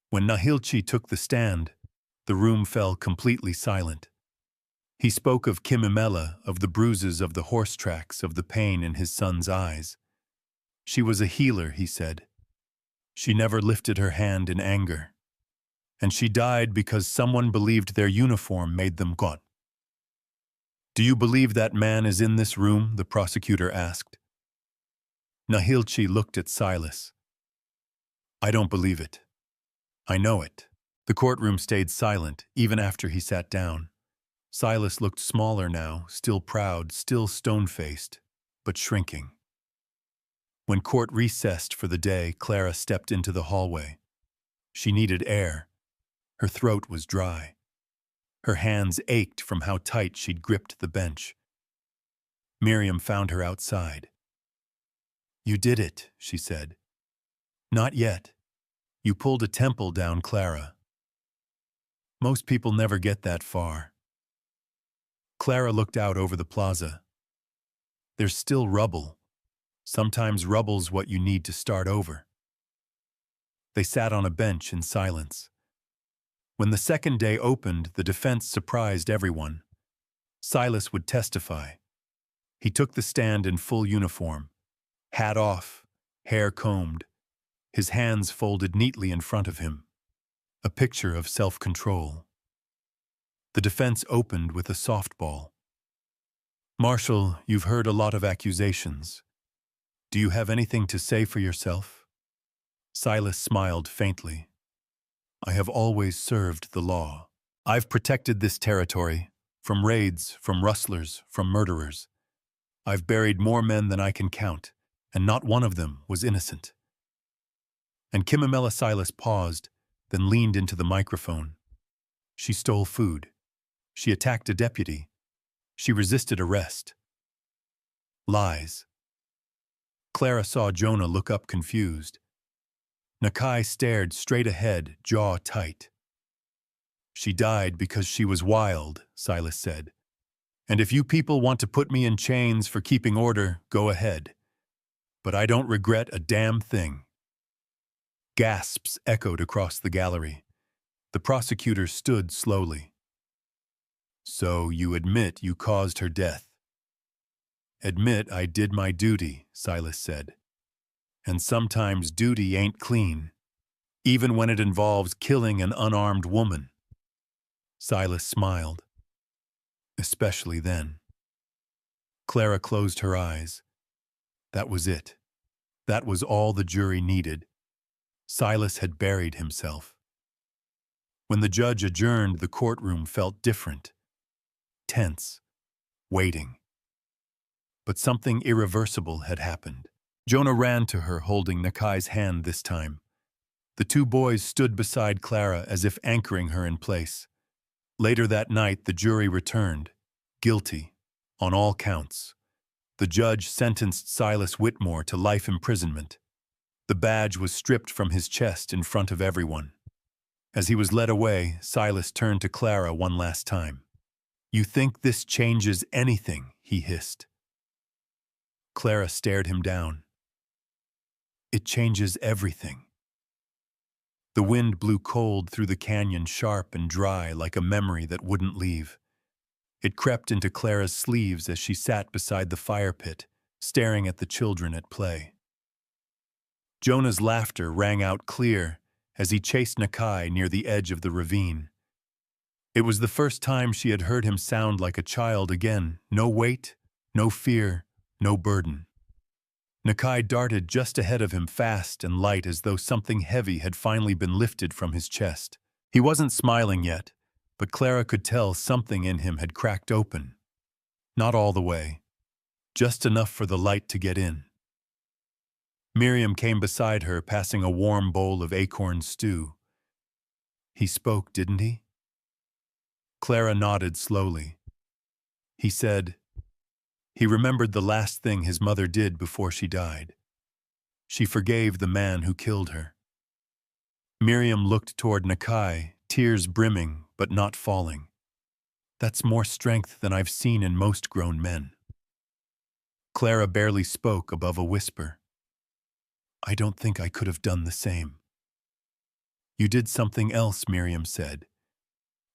When Nahilchi took the stand, the room fell completely silent. He spoke of Kimimela, of the bruises of the horse tracks, of the pain in his son's eyes. She was a healer, he said. She never lifted her hand in anger. And she died because someone believed their uniform made them god. Do you believe that man is in this room? The prosecutor asked. Nahilchi looked at Silas. I don't believe it. I know it. The courtroom stayed silent, even after he sat down. Silas looked smaller now, still proud, still stone-faced, but shrinking. When court recessed for the day, Clara stepped into the hallway. She needed air. Her throat was dry. Her hands ached from how tight she'd gripped the bench. Miriam found her outside. You did it, she said. Not yet. You pulled a temple down, Clara. Most people never get that far. Clara looked out over the plaza. There's still rubble. Sometimes rubble's what you need to start over. They sat on a bench in silence. When the second day opened, the defense surprised everyone. Silas would testify. He took the stand in full uniform, hat off, hair combed, his hands folded neatly in front of him, a picture of self-control. The defense opened with a softball. Marshal, you've heard a lot of accusations. Do you have anything to say for yourself? Silas smiled faintly. I have always served the law. I've protected this territory, from raids, from rustlers, from murderers. I've buried more men than I can count, and not one of them was innocent. And Kimimela Silas paused, then leaned into the microphone. She stole food. She attacked a deputy. She resisted arrest. Lies. Clara saw Jonah look up confused. Nakai stared straight ahead, jaw tight. She died because she was wild, Silas said. And if you people want to put me in chains for keeping order, go ahead. But I don't regret a damn thing. Gasps echoed across the gallery. The prosecutor stood slowly. So you admit you caused her death? Admit I did my duty, Silas said. And sometimes duty ain't clean, even when it involves killing an unarmed woman. Silas smiled. Especially then. Clara closed her eyes. That was it. That was all the jury needed. Silas had buried himself. When the judge adjourned, the courtroom felt different. Tense. Waiting. But something irreversible had happened. Jonah ran to her, holding Nakai's hand this time. The two boys stood beside Clara as if anchoring her in place. Later that night, the jury returned, guilty, on all counts. The judge sentenced Silas Whitmore to life imprisonment. The badge was stripped from his chest in front of everyone. As he was led away, Silas turned to Clara one last time. You think this changes anything? He hissed. Clara stared him down. It changes everything. The wind blew cold through the canyon, sharp and dry like a memory that wouldn't leave. It crept into Clara's sleeves as she sat beside the fire pit, staring at the children at play. Jonah's laughter rang out clear as he chased Nakai near the edge of the ravine. It was the first time she had heard him sound like a child again, no weight, no fear, no burden. Nakai darted just ahead of him, fast and light, as though something heavy had finally been lifted from his chest. He wasn't smiling yet, but Clara could tell something in him had cracked open. Not all the way, just enough for the light to get in. Miriam came beside her, passing a warm bowl of acorn stew. He spoke, didn't he? Clara nodded slowly. He said, he remembered the last thing his mother did before she died. She forgave the man who killed her. Miriam looked toward Nakai, tears brimming but not falling. That's more strength than I've seen in most grown men. Clara barely spoke above a whisper. I don't think I could have done the same. You did something else, Miriam said.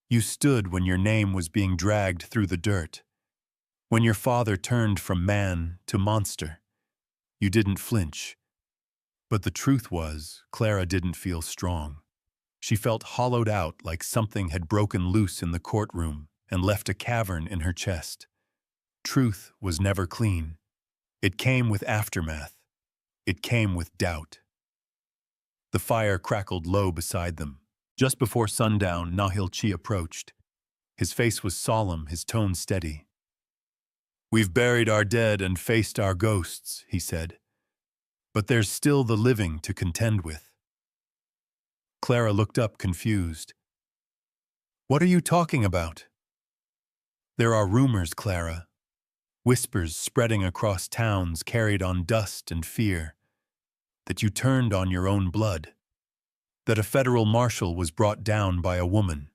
You stood when your name was being dragged through the dirt. When your father turned from man to monster, you didn't flinch. But the truth was, Clara didn't feel strong. She felt hollowed out, like something had broken loose in the courtroom and left a cavern in her chest. Truth was never clean. It came with aftermath. It came with doubt. The fire crackled low beside them. Just before sundown, Nahilchi approached. His face was solemn, his tone steady. We've buried our dead and faced our ghosts, he said. But there's still the living to contend with. Clara looked up, confused. What are you talking about? There are rumors, Clara. Whispers spreading across towns carried on dust and fear. That you turned on your own blood. That a federal marshal was brought down by a woman.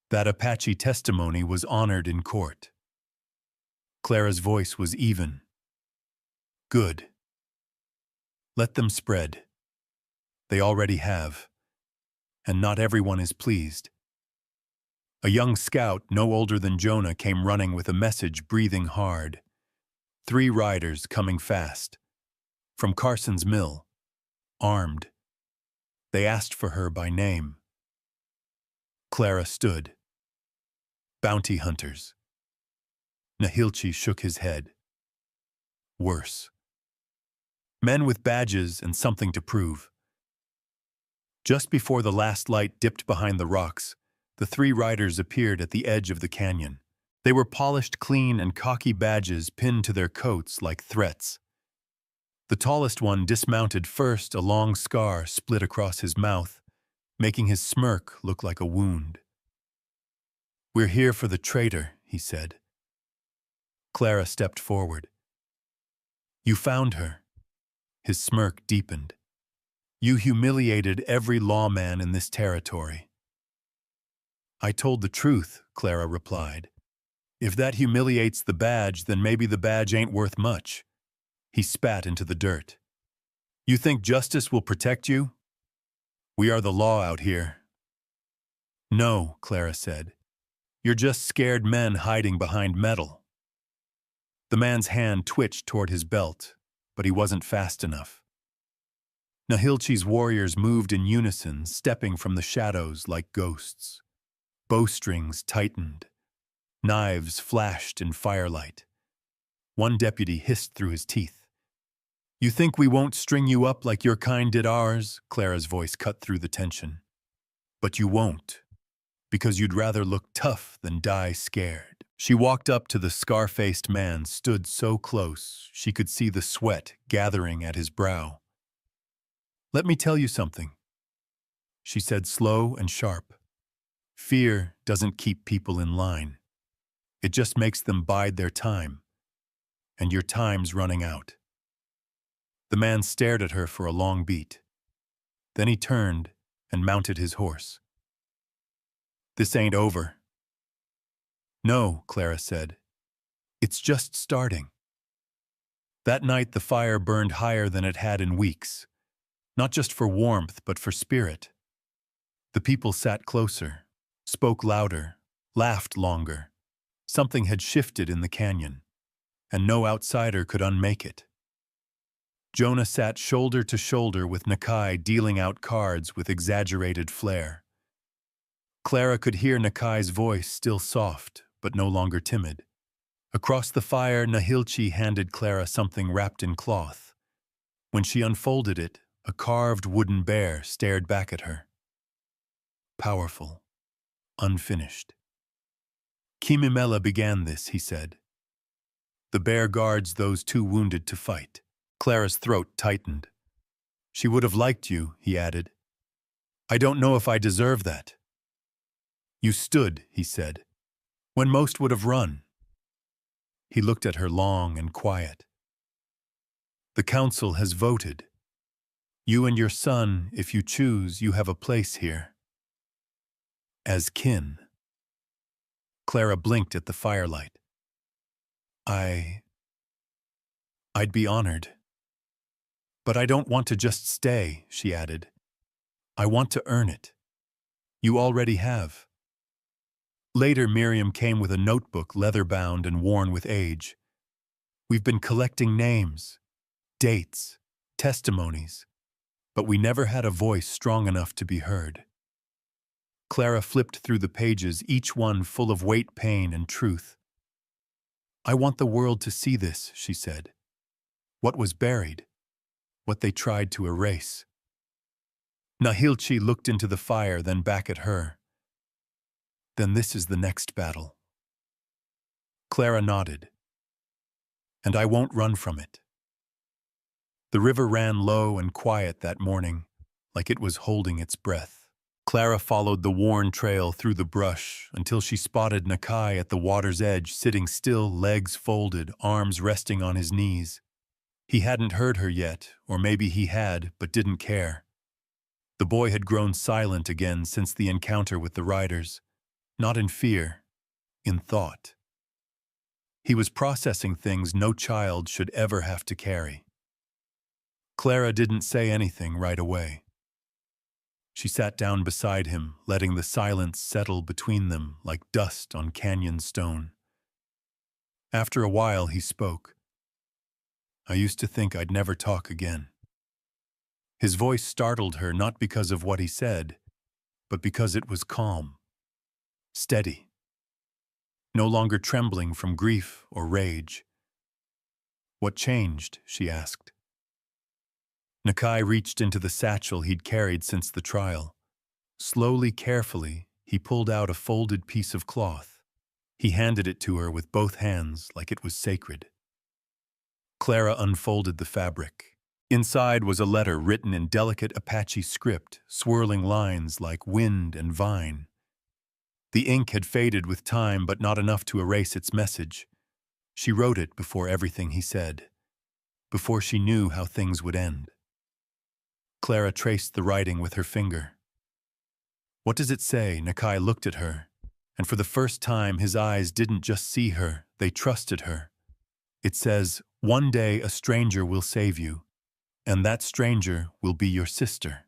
That Apache testimony was honored in court. Clara's voice was even. Good. Let them spread. They already have. And not everyone is pleased. A young scout, no older than Jonah, came running with a message, breathing hard. 3 riders coming fast. From Carson's mill. Armed. They asked for her by name. Clara stood. Bounty hunters. Nahilchi shook his head. Worse. Men with badges and something to prove. Just before the last light dipped behind the rocks, the 3 riders appeared at the edge of the canyon. They were polished clean and cocky badges pinned to their coats like threats. The tallest one dismounted first, a long scar split across his mouth, making his smirk look like a wound. We're here for the traitor, he said. Clara stepped forward. You found her. His smirk deepened. You humiliated every lawman in this territory. I told the truth, Clara replied. If that humiliates the badge, then maybe the badge ain't worth much. He spat into the dirt. You think justice will protect you? We are the law out here. No, Clara said. You're just scared men hiding behind metal. The man's hand twitched toward his belt, but he wasn't fast enough. Nahilchi's warriors moved in unison, stepping from the shadows like ghosts. Bowstrings tightened. Knives flashed in firelight. One deputy hissed through his teeth. You think we won't string you up like your kind did ours? Clara's voice cut through the tension. But you won't, because you'd rather look tough than die scared. She walked up to the scar-faced man, stood so close she could see the sweat gathering at his brow. Let me tell you something, she said, slow and sharp. Fear doesn't keep people in line. It just makes them bide their time. And your time's running out. The man stared at her for a long beat. Then he turned and mounted his horse. This ain't over. No, Clara said. It's just starting. That night the fire burned higher than it had in weeks. Not just for warmth, but for spirit. The people sat closer, spoke louder, laughed longer. Something had shifted in the canyon, and no outsider could unmake it. Jonah sat shoulder to shoulder with Nakai dealing out cards with exaggerated flair. Clara could hear Nakai's voice, still soft, but no longer timid. Across the fire, Nahilchi handed Clara something wrapped in cloth. When she unfolded it, a carved wooden bear stared back at her. Powerful, unfinished. Kimimela began this, he said. The bear guards those too wounded to fight. Clara's throat tightened. She would have liked you, he added. I don't know if I deserve that. You stood, he said, when most would have run. He looked at her long and quiet. The council has voted. You and your son, if you choose, you have a place here. As kin. Clara blinked at the firelight. I'd be honored. But I don't want to just stay, she added. I want to earn it. You already have. Later, Miriam came with a notebook leather-bound and worn with age. We've been collecting names, dates, testimonies, but we never had a voice strong enough to be heard. Clara flipped through the pages, each one full of weight, pain, and truth. I want the world to see this, she said. What was buried, what they tried to erase. Nahilchi looked into the fire, then back at her. Then this is the next battle. Clara nodded. And I won't run from it. The river ran low and quiet that morning, like it was holding its breath. Clara followed the worn trail through the brush until she spotted Nakai at the water's edge, sitting still, legs folded, arms resting on his knees. He hadn't heard her yet, or maybe he had, but didn't care. The boy had grown silent again since the encounter with the riders, not in fear, in thought. He was processing things no child should ever have to carry. Clara didn't say anything right away. She sat down beside him, letting the silence settle between them like dust on canyon stone. After a while, he spoke. I used to think I'd never talk again. His voice startled her, not because of what he said, but because it was calm, steady, no longer trembling from grief or rage. What changed? She asked. Nakai reached into the satchel he'd carried since the trial. Slowly, carefully, he pulled out a folded piece of cloth. He handed it to her with both hands like it was sacred. Clara unfolded the fabric. Inside was a letter written in delicate Apache script, swirling lines like wind and vine. The ink had faded with time, but not enough to erase its message. She wrote it before everything he said, before she knew how things would end. Clara traced the writing with her finger. What does it say? Nakai looked at her, and for the first time his eyes didn't just see her, they trusted her. It says, one day a stranger will save you, and that stranger will be your sister.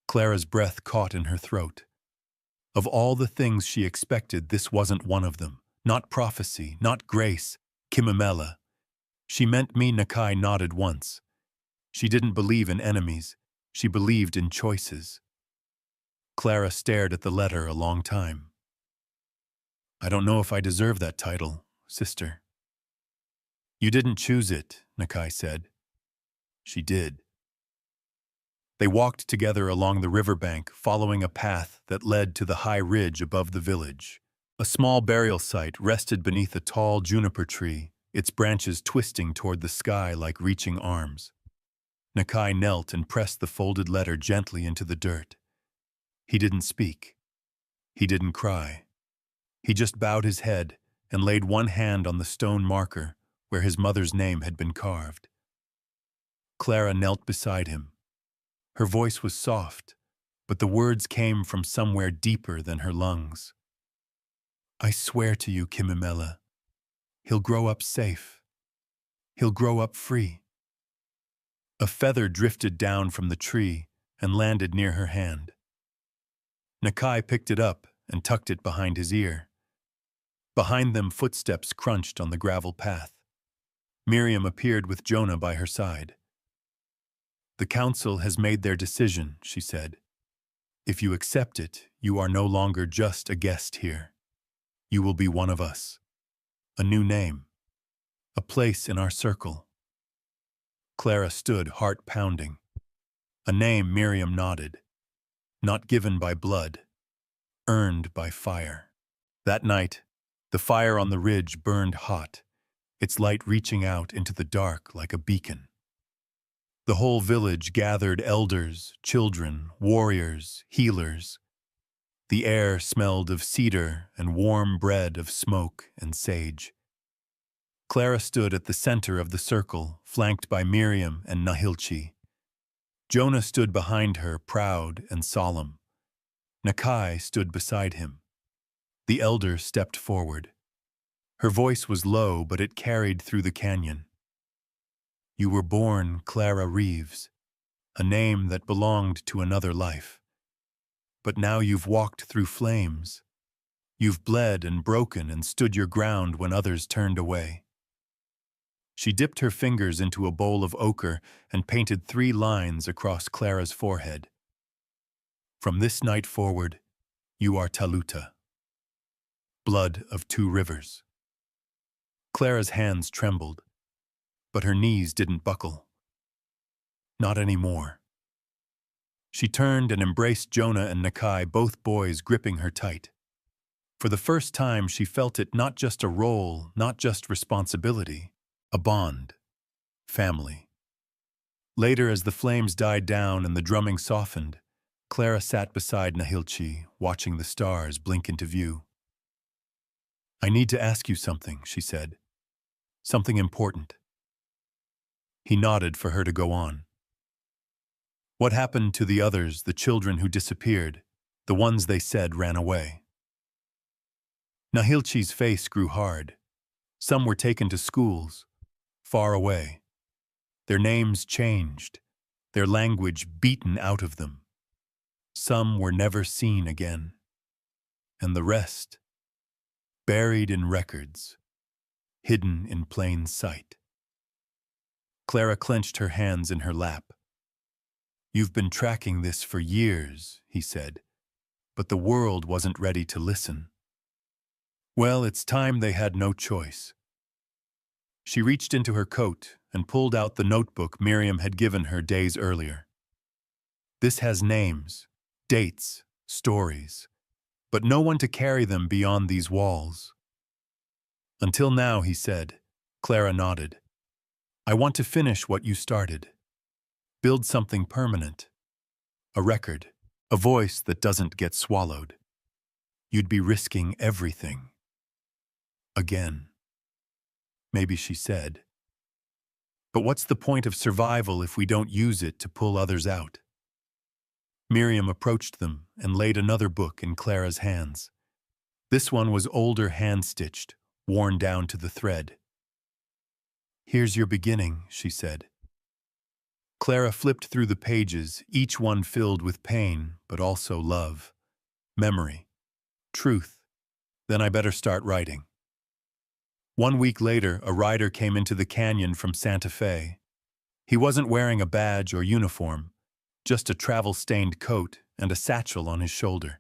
Clara's breath caught in her throat. Of all the things she expected, this wasn't one of them. Not prophecy, not grace, Kimimela. She meant me. Nakai nodded once. She didn't believe in enemies. She believed in choices. Clara stared at the letter a long time. I don't know if I deserve that title, sister. You didn't choose it, Nakai said. She did. They walked together along the riverbank, following a path that led to the high ridge above the village. A small burial site rested beneath a tall juniper tree, its branches twisting toward the sky like reaching arms. Nakai knelt and pressed the folded letter gently into the dirt. He didn't speak. He didn't cry. He just bowed his head and laid one hand on the stone marker where his mother's name had been carved. Clara knelt beside him. Her voice was soft, but the words came from somewhere deeper than her lungs. I swear to you, Kimimela, he'll grow up safe. He'll grow up free. A feather drifted down from the tree and landed near her hand. Nakai picked it up and tucked it behind his ear. Behind them, footsteps crunched on the gravel path. Miriam appeared with Jonah by her side. "The council has made their decision," she said. "If you accept it, you are no longer just a guest here. You will be one of us. A new name. A place in our circle." Clara stood, heart pounding. A name, Miriam nodded. Not given by blood. Earned by fire. That night, the fire on the ridge burned hot, its light reaching out into the dark like a beacon. The whole village gathered, elders, children, warriors, healers. The air smelled of cedar and warm bread of smoke and sage. Clara stood at the center of the circle, flanked by Miriam and Nahilchi. Jonah stood behind her, proud and solemn. Nakai stood beside him. The elder stepped forward. Her voice was low, but it carried through the canyon. "You were born Clara Reeves, a name that belonged to another life. But now you've walked through flames. You've bled and broken and stood your ground when others turned away." She dipped her fingers into a bowl of ochre and painted 3 lines across Clara's forehead. "From this night forward, you are Taluta. Blood of 2 rivers." Clara's hands trembled, but her knees didn't buckle. Not anymore. She turned and embraced Jonah and Nakai, both boys gripping her tight. For the first time, she felt it not just a role, not just responsibility, a bond, family. Later, as the flames died down and the drumming softened, Clara sat beside Nahilchi, watching the stars blink into view. "I need to ask you something," she said. "Something important." He nodded for her to go on. "What happened to the others, the children who disappeared, the ones they said ran away?" Nahilchi's face grew hard. Some were taken to schools, far away. Their names changed, their language beaten out of them. Some were never seen again. And the rest, buried in records, hidden in plain sight. Clara clenched her hands in her lap. "You've been tracking this for years," he said, "but the world wasn't ready to listen." Well, it's time they had no choice. She reached into her coat and pulled out the notebook Miriam had given her days earlier. "This has names, dates, stories, but no one to carry them beyond these walls." "Until now," he said. Clara nodded. "I want to finish what you started. Build something permanent. A record, a voice that doesn't get swallowed. You'd be risking everything." Again. Maybe she said. "But what's the point of survival if we don't use it to pull others out?" Miriam approached them and laid another book in Clara's hands. This one was older, hand-stitched, worn down to the thread. "Here's your beginning," she said. Clara flipped through the pages, each one filled with pain, but also love, memory, truth. "Then I better start writing." 1 week later, a rider came into the canyon from Santa Fe. He wasn't wearing a badge or uniform, just a travel-stained coat and a satchel on his shoulder.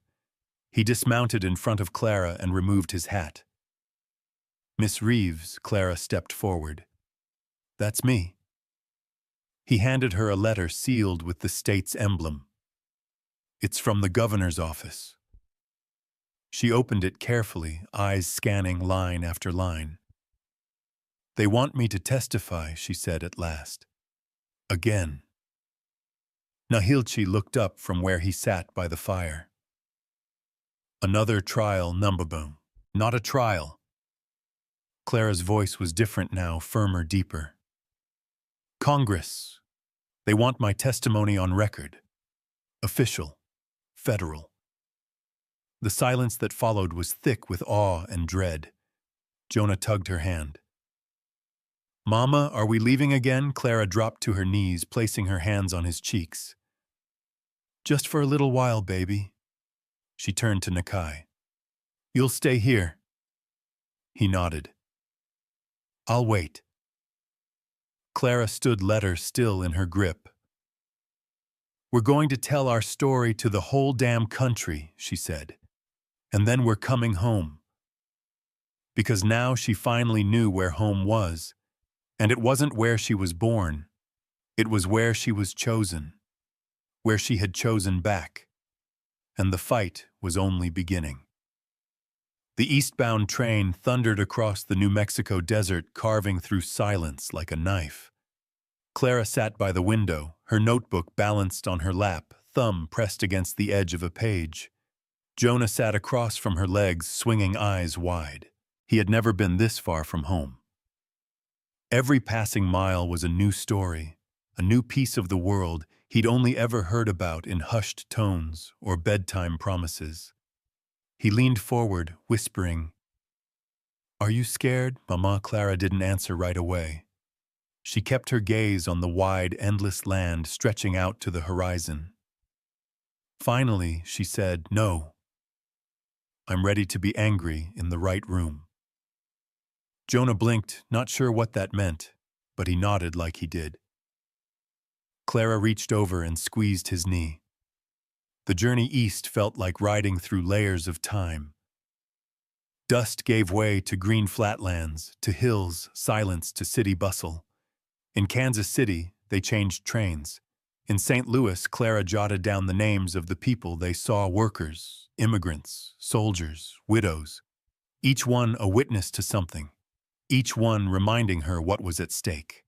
He dismounted in front of Clara and removed his hat. "Miss Reeves," Clara stepped forward. "That's me." He handed her a letter sealed with the state's emblem. "It's from the governor's office." She opened it carefully, eyes scanning line after line. "They want me to testify," she said at last. "Again." Nahilchi looked up from where he sat by the fire. "Another trial, Numbaboom. Not a trial." Clara's voice was different now, firmer, deeper. "Congress. They want my testimony on record. Official. Federal." The silence that followed was thick with awe and dread. Jonah tugged her hand. "Mama, are we leaving again?" Clara dropped to her knees, placing her hands on his cheeks. "Just for a little while, baby." She turned to Nakai. "You'll stay here." He nodded. I'll wait. Clara stood letter still in her grip. We're going to tell our story to the whole damn country, she said. And then we're coming home. Because now she finally knew where home was. And it wasn't where she was born. It was where she was chosen. Where she had chosen back. And the fight was only beginning. The eastbound train thundered across the New Mexico desert, carving through silence like a knife. Clara sat by the window, her notebook balanced on her lap, thumb pressed against the edge of a page. Jonah sat across from her legs, swinging eyes wide. He had never been this far from home. Every passing mile was a new story, a new piece of the world he'd only ever heard about in hushed tones or bedtime promises. He leaned forward, whispering, "Are you scared?" Mama Clara didn't answer right away. She kept her gaze on the wide, endless land stretching out to the horizon. Finally, she said, "No. I'm ready to be angry in the right room." Jonah blinked, not sure what that meant, but he nodded like he did. Clara reached over and squeezed his knee. The journey east felt like riding through layers of time. Dust gave way to green flatlands, to hills, silence to city bustle. In Kansas City, they changed trains. In St. Louis, Clara jotted down the names of the people they saw: workers, immigrants, soldiers, widows. Each one a witness to something. Each one reminding her what was at stake.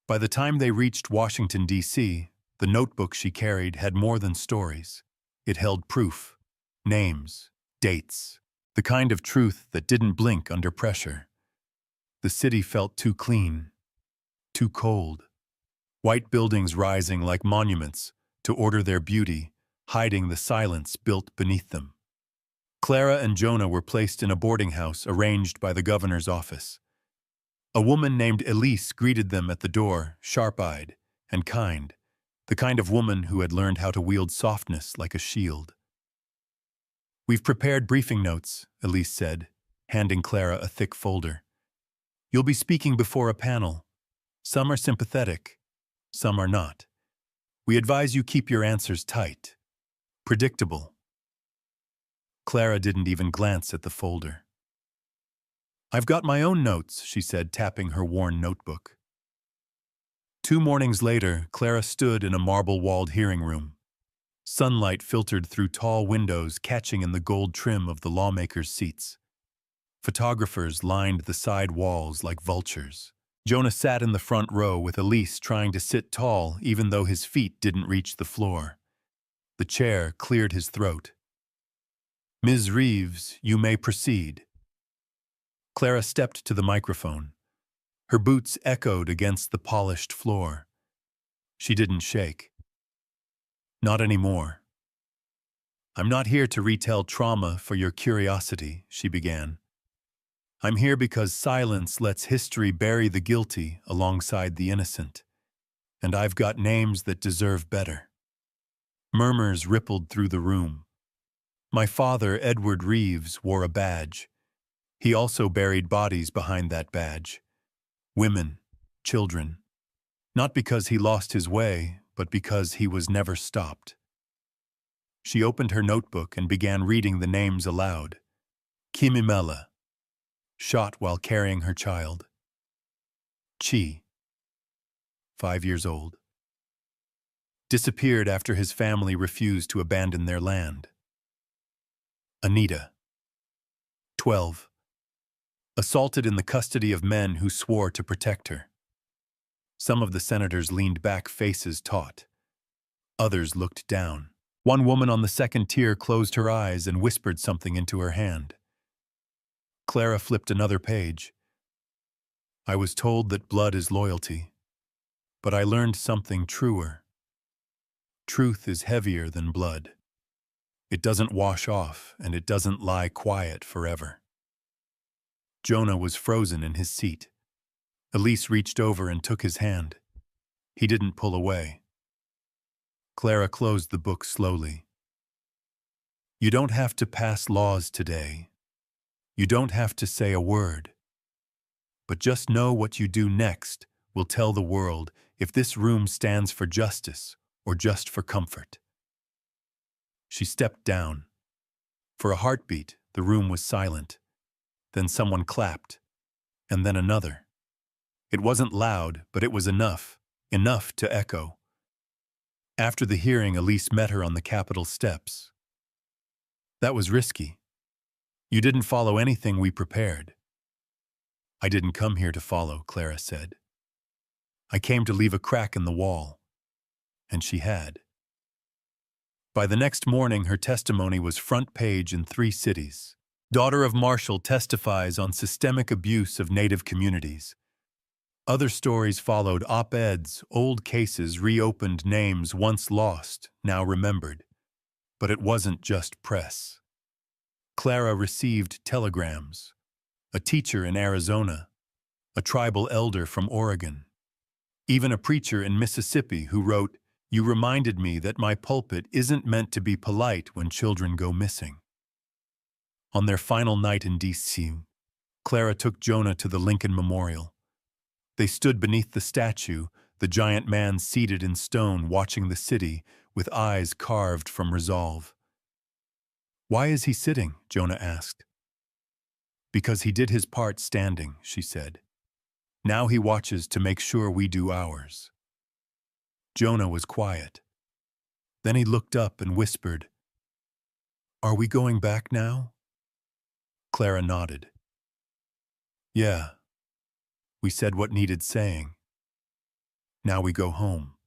By the time they reached Washington, D.C., the notebook she carried had more than stories. It held proof, names, dates, the kind of truth that didn't blink under pressure. The city felt too clean, too cold. White buildings rising like monuments to order their beauty, hiding the silence built beneath them. Clara and Jonah were placed in a boarding house arranged by the governor's office. A woman named Elise greeted them at the door, sharp-eyed and kind, the kind of woman who had learned how to wield softness like a shield. "We've prepared briefing notes," Elise said, handing Clara a thick folder. "You'll be speaking before a panel. Some are sympathetic, some are not. We advise you keep your answers tight, predictable." Clara didn't even glance at the folder. "I've got my own notes," she said, tapping her worn notebook. 2 mornings later, Clara stood in a marble-walled hearing room. Sunlight filtered through tall windows, catching in the gold trim of the lawmakers' seats. Photographers lined the side walls like vultures. Jonah sat in the front row with Elise, trying to sit tall even though his feet didn't reach the floor. The chair cleared his throat. "Ms. Reeves, you may proceed." Clara stepped to the microphone. Her boots echoed against the polished floor. She didn't shake. "Not anymore. I'm not here to retell trauma for your curiosity," she began. "I'm here because silence lets history bury the guilty alongside the innocent. And I've got names that deserve better." Murmurs rippled through the room. My father, Edward Reeves, wore a badge. He also buried bodies behind that badge. Women, children. Not because he lost his way, but because he was never stopped. She opened her notebook and began reading the names aloud. Kimimela, shot while carrying her child. Chi, 5 years old. Disappeared after his family refused to abandon their land. Anita, 12. Assaulted in the custody of men who swore to protect her. Some of the senators leaned back, faces taut. Others looked down. One woman on the second tier closed her eyes and whispered something into her hand. Clara flipped another page. I was told that blood is loyalty, but I learned something truer. Truth is heavier than blood. It doesn't wash off, and it doesn't lie quiet forever. Jonah was frozen in his seat. Elise reached over and took his hand. He didn't pull away. Clara closed the book slowly. You don't have to pass laws today. You don't have to say a word, but just know what you do next will tell the world if this room stands for justice or just for comfort. She stepped down. For a heartbeat, the room was silent. Then someone clapped, and then another. It wasn't loud, but it was enough to echo. After the hearing, Elise met her on the Capitol steps. That was risky. You didn't follow anything we prepared. I didn't come here to follow, Clara said. I came to leave a crack in the wall. And she had. By the next morning, her testimony was front page in 3 cities. Daughter of Marshall testifies on systemic abuse of Native communities. Other stories followed: op-eds, old cases reopened, names once lost, now remembered. But it wasn't just press. Clara received telegrams. A teacher in Arizona, a tribal elder from Oregon, even a preacher in Mississippi who wrote, "You reminded me that my pulpit isn't meant to be polite when children go missing." On their final night in D.C., Clara took Jonah to the Lincoln Memorial. They stood beneath the statue, the giant man seated in stone watching the city with eyes carved from resolve. "Why is he sitting?" Jonah asked. "Because he did his part standing," she said. "Now he watches to make sure we do ours." Jonah was quiet. Then he looked up and whispered, "Are we going back now?" Clara nodded. "Yeah. We said what needed saying. Now we go home.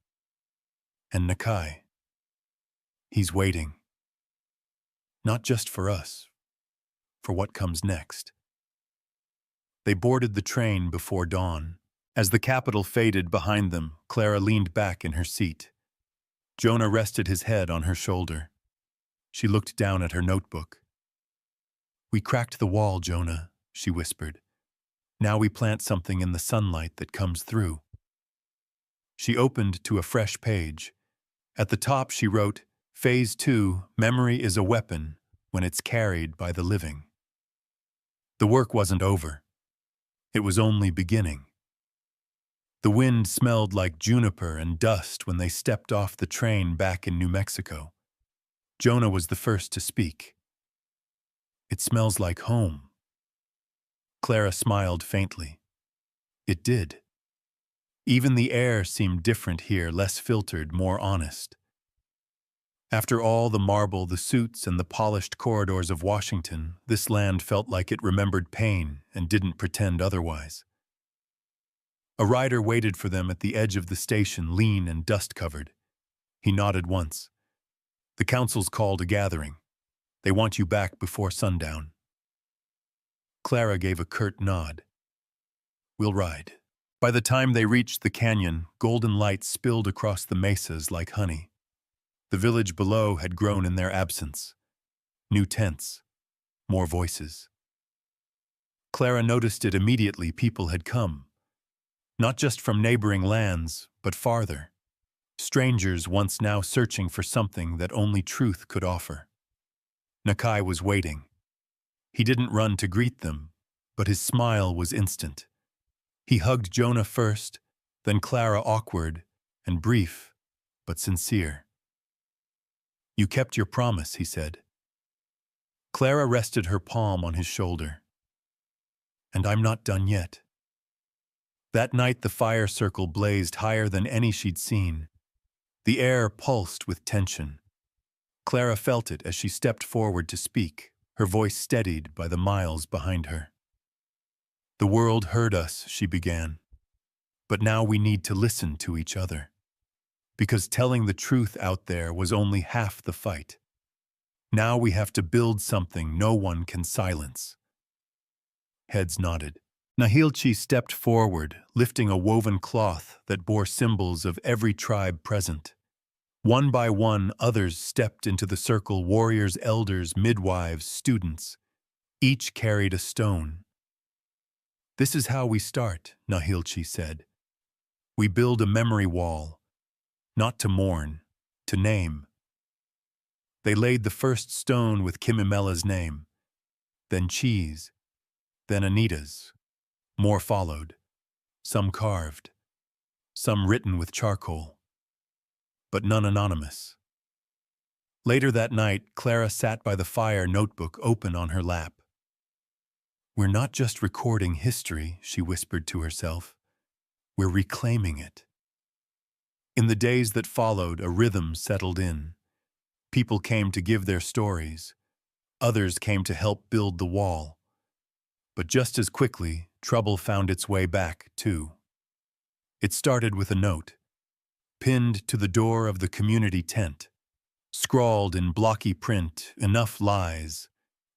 And Nakai, he's waiting. Not just for us, for what comes next." They boarded the train before dawn. As the Capitol faded behind them, Clara leaned back in her seat. Jonah rested his head on her shoulder. She looked down at her notebook. "We cracked the wall, Jonah," she whispered. "Now we plant something in the sunlight that comes through." She opened to a fresh page. At the top she wrote, "Phase 2, memory is a weapon when it's carried by the living." The work wasn't over. It was only beginning. The wind smelled like juniper and dust when they stepped off the train back in New Mexico. Jonah was the first to speak. "It smells like home." Clara smiled faintly. It did. Even the air seemed different here, less filtered, more honest. After all the marble, the suits, and the polished corridors of Washington, this land felt like it remembered pain and didn't pretend otherwise. A rider waited for them at the edge of the station, lean and dust-covered. He nodded once. "The council's called a gathering. They want you back before sundown." Clara gave a curt nod. "We'll ride." By the time they reached the canyon, golden light spilled across the mesas like honey. The village below had grown in their absence. New tents, more voices. Clara noticed it immediately. People had come. Not just from neighboring lands, but farther. Strangers once now searching for something that only truth could offer. Nakai was waiting. He didn't run to greet them, but his smile was instant. He hugged Jonah first, then Clara, awkward and brief, but sincere. "You kept your promise," he said. Clara rested her palm on his shoulder. "And I'm not done yet." That night the fire circle blazed higher than any she'd seen. The air pulsed with tension. Clara felt it as she stepped forward to speak, her voice steadied by the miles behind her. "The world heard us," she began. "But now we need to listen to each other. Because telling the truth out there was only half the fight. Now we have to build something no one can silence." Heads nodded. Nahilchi stepped forward, lifting a woven cloth that bore symbols of every tribe present. One by one, others stepped into the circle: warriors, elders, midwives, students. Each carried a stone. "This is how we start," Nahilchi said. "We build a memory wall, not to mourn, to name." They laid the first stone with Kimimela's name, then Cheese, then Anita's. More followed, some carved, some written with charcoal, but none anonymous. Later that night, Clara sat by the fire, notebook open on her lap. "We're not just recording history," she whispered to herself. "We're reclaiming it." In the days that followed, a rhythm settled in. People came to give their stories. Others came to help build the wall. But just as quickly, trouble found its way back, too. It started with a note, pinned to the door of the community tent. Scrawled in blocky print, "Enough lies.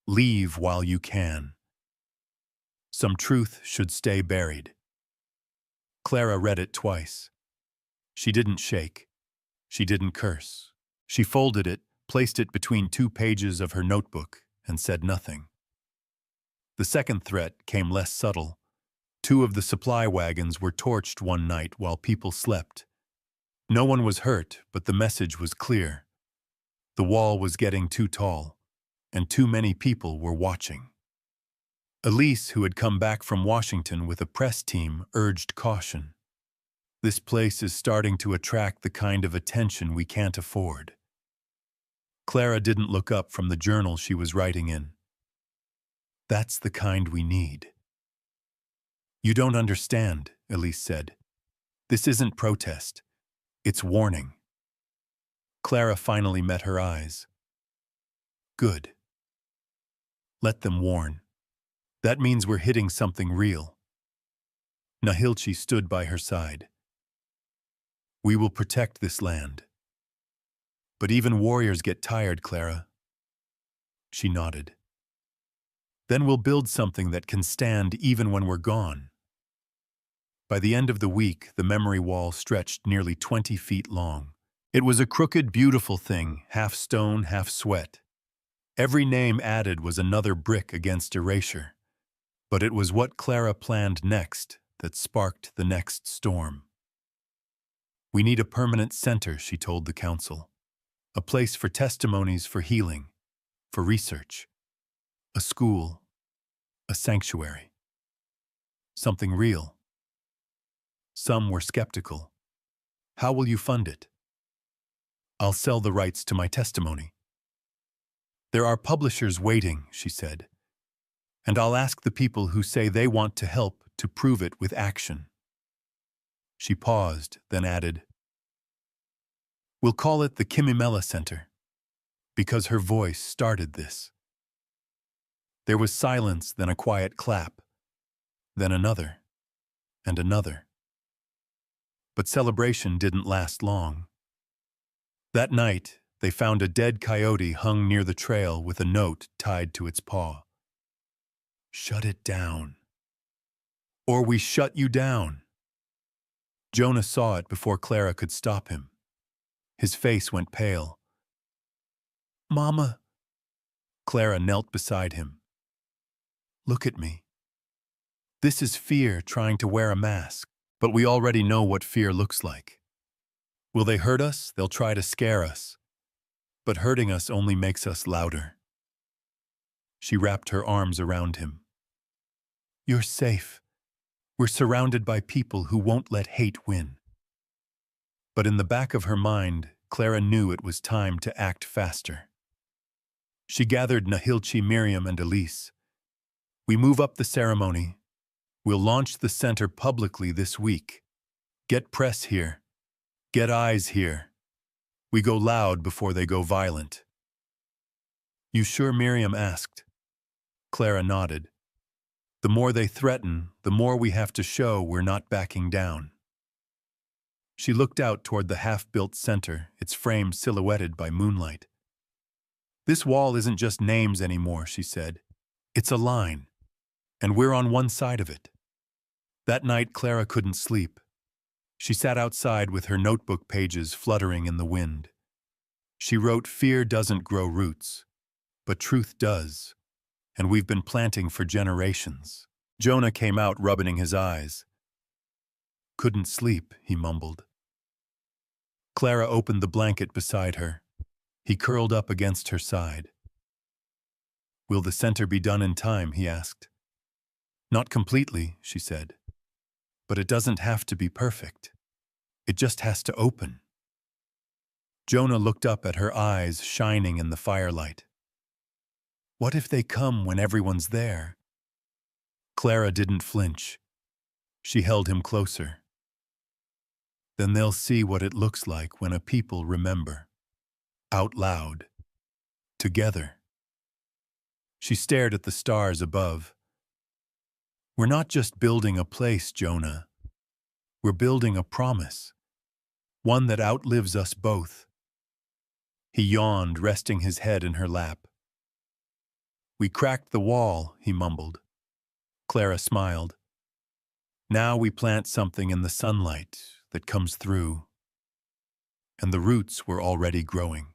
Leave while you can. Some truth should stay buried." Clara read it twice. She didn't shake. She didn't curse. She folded it, placed it between 2 pages of her notebook, and said nothing. The second threat came less subtle. 2 of the supply wagons were torched one night while people slept. No one was hurt, but the message was clear. The wall was getting too tall, and too many people were watching. Elise, who had come back from Washington with a press team, urged caution. "This place is starting to attract the kind of attention we can't afford." Clara didn't look up from the journal she was writing in. "That's the kind we need." "You don't understand," Elise said. "This isn't protest. It's warning." Clara finally met her eyes. "Good. Let them warn. That means we're hitting something real." Nahilchi stood by her side. "We will protect this land." "But even warriors get tired, Clara." She nodded. "Then we'll build something that can stand even when we're gone." By the end of the week, the memory wall stretched nearly 20 feet long. It was a crooked, beautiful thing, half stone, half sweat. Every name added was another brick against erasure. But it was what Clara planned next that sparked the next storm. "We need a permanent center," she told the council. "A place for testimonies, for healing, for research. A school, a sanctuary. Something real." Some were skeptical. "How will you fund it?" "I'll sell the rights to my testimony." "There are publishers waiting," she said. "And I'll ask the people who say they want to help to prove it with action." She paused, then added, "We'll call it the Kimimela Center," because her voice started this. There was silence, then a quiet clap, then another, and another. But celebration didn't last long. That night, they found a dead coyote hung near the trail with a note tied to its paw. "Shut it down. Or we shut you down." Jonah saw it before Clara could stop him. His face went pale. "Mama." Clara knelt beside him. "Look at me. This is fear trying to wear a mask, but we already know what fear looks like. Will they hurt us? They'll try to scare us. But hurting us only makes us louder." She wrapped her arms around him. "You're safe. We're surrounded by people who won't let hate win." But in the back of her mind, Clara knew it was time to act faster. She gathered Nahilchi, Miriam, and Elise. "We move up the ceremony. We'll launch the center publicly this week. Get press here. Get eyes here. We go loud before they go violent." "You sure?" Miriam asked. Clara nodded. "The more they threaten, the more we have to show we're not backing down." She looked out toward the half-built center, its frame silhouetted by moonlight. "This wall isn't just names anymore," she said. "It's a line, and we're on one side of it." That night, Clara couldn't sleep. She sat outside with her notebook pages fluttering in the wind. She wrote, "Fear doesn't grow roots, but truth does, and we've been planting for generations." Jonah came out rubbing his eyes. "Couldn't sleep," he mumbled. Clara opened the blanket beside her. He curled up against her side. "Will the center be done in time?" he asked. Not completely, she said. But it doesn't have to be perfect. It just has to open. Jonah looked up at her eyes shining in the firelight. What if they come when everyone's there? Clara didn't flinch. She held him closer. Then they'll see what it looks like when a people remember. Out loud. Together. She stared at the stars above. We're not just building a place, Jonah. We're building a promise. One that outlives us both. He yawned, resting his head in her lap. We cracked the wall, he mumbled. Clara smiled. Now we plant something in the sunlight that comes through. And the roots were already growing.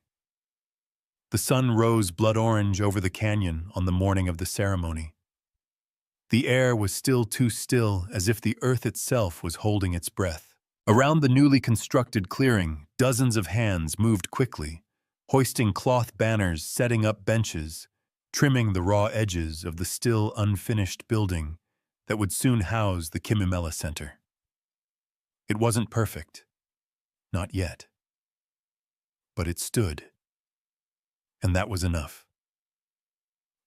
The sun rose blood orange over the canyon on the morning of the ceremony. The air was still too still, as if the earth itself was holding its breath. Around the newly constructed clearing, dozens of hands moved quickly, hoisting cloth banners, setting up benches, trimming the raw edges of the still unfinished building that would soon house the Kimimela Center. It wasn't perfect. Not yet. But it stood. And that was enough.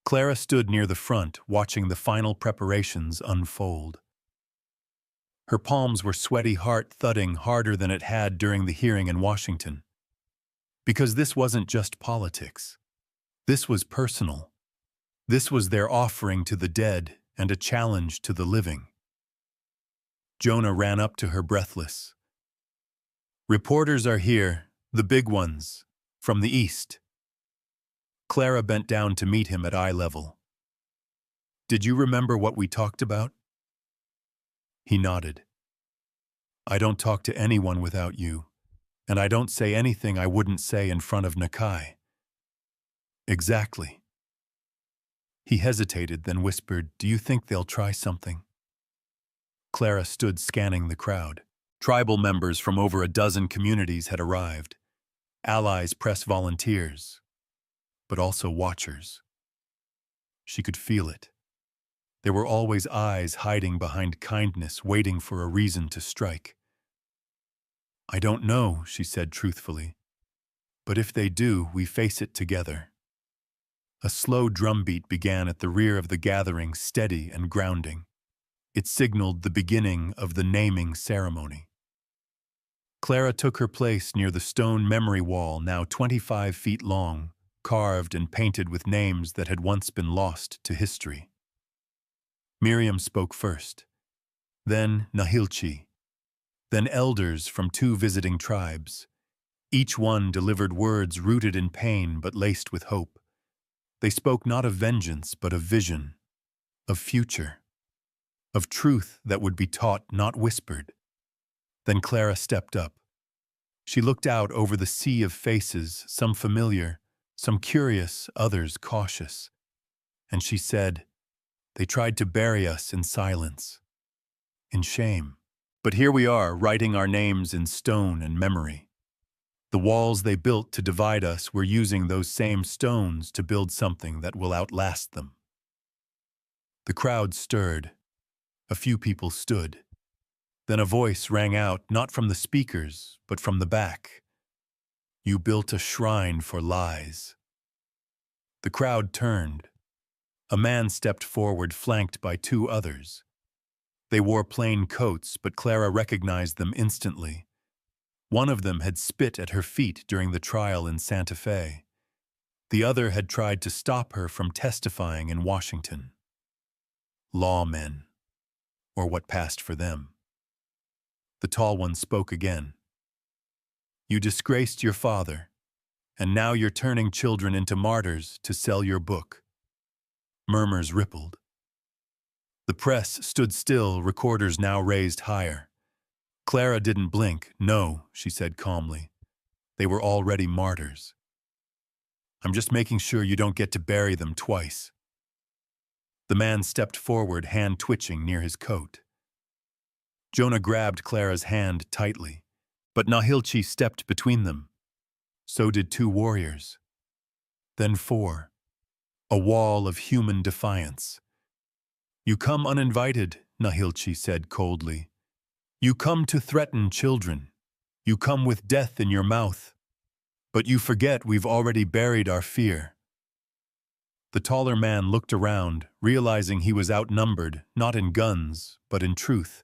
Clara stood near the front, watching the final preparations unfold. Her palms were sweaty, heart thudding harder than it had during the hearing in Washington. Because this wasn't just politics. This was personal. This was their offering to the dead and a challenge to the living. Jonah ran up to her breathless. Reporters are here, the big ones, from the east. Clara bent down to meet him at eye level. Did you remember what we talked about? He nodded. I don't talk to anyone without you, and I don't say anything I wouldn't say in front of Nakai. Exactly. He hesitated, then whispered, Do you think they'll try something? Clara stood scanning the crowd. Tribal members from over a dozen communities had arrived. Allies, press volunteers, but also watchers. She could feel it. There were always eyes hiding behind kindness, waiting for a reason to strike. I don't know, she said truthfully. But if they do, we face it together. A slow drumbeat began at the rear of the gathering, steady and grounding. It signaled the beginning of the naming ceremony. Clara took her place near the stone memory wall, now 25 feet long, carved and painted with names that had once been lost to history. Miriam spoke first, then Nahilchi, then elders from 2 visiting tribes. Each one delivered words rooted in pain but laced with hope. They spoke not of vengeance but of vision, of future, of truth that would be taught, not whispered. Then Clara stepped up. She looked out over the sea of faces, some familiar, some curious, others cautious. And she said, They tried to bury us in silence, in shame. But here we are, writing our names in stone and memory. The walls they built to divide us, we're using those same stones to build something that will outlast them. The crowd stirred. A few people stood. Then a voice rang out, not from the speakers, but from the back. You built a shrine for lies. The crowd turned. A man stepped forward, flanked by 2 others. They wore plain coats, but Clara recognized them instantly. One of them had spit at her feet during the trial in Santa Fe. The other had tried to stop her from testifying in Washington. Lawmen, or what passed for them. The tall one spoke again. You disgraced your father, and now you're turning children into martyrs to sell your book. Murmurs rippled. The press stood still, recorders now raised higher. Clara didn't blink. No, she said calmly. They were already martyrs. I'm just making sure you don't get to bury them twice. The man stepped forward, hand twitching near his coat. Jonah grabbed Clara's hand tightly, but Nahilchi stepped between them. So did 2 warriors. Then 4. A wall of human defiance. You come uninvited, Nahilchi said coldly. You come to threaten children. You come with death in your mouth. But you forget we've already buried our fear. The taller man looked around, realizing he was outnumbered, not in guns, but in truth,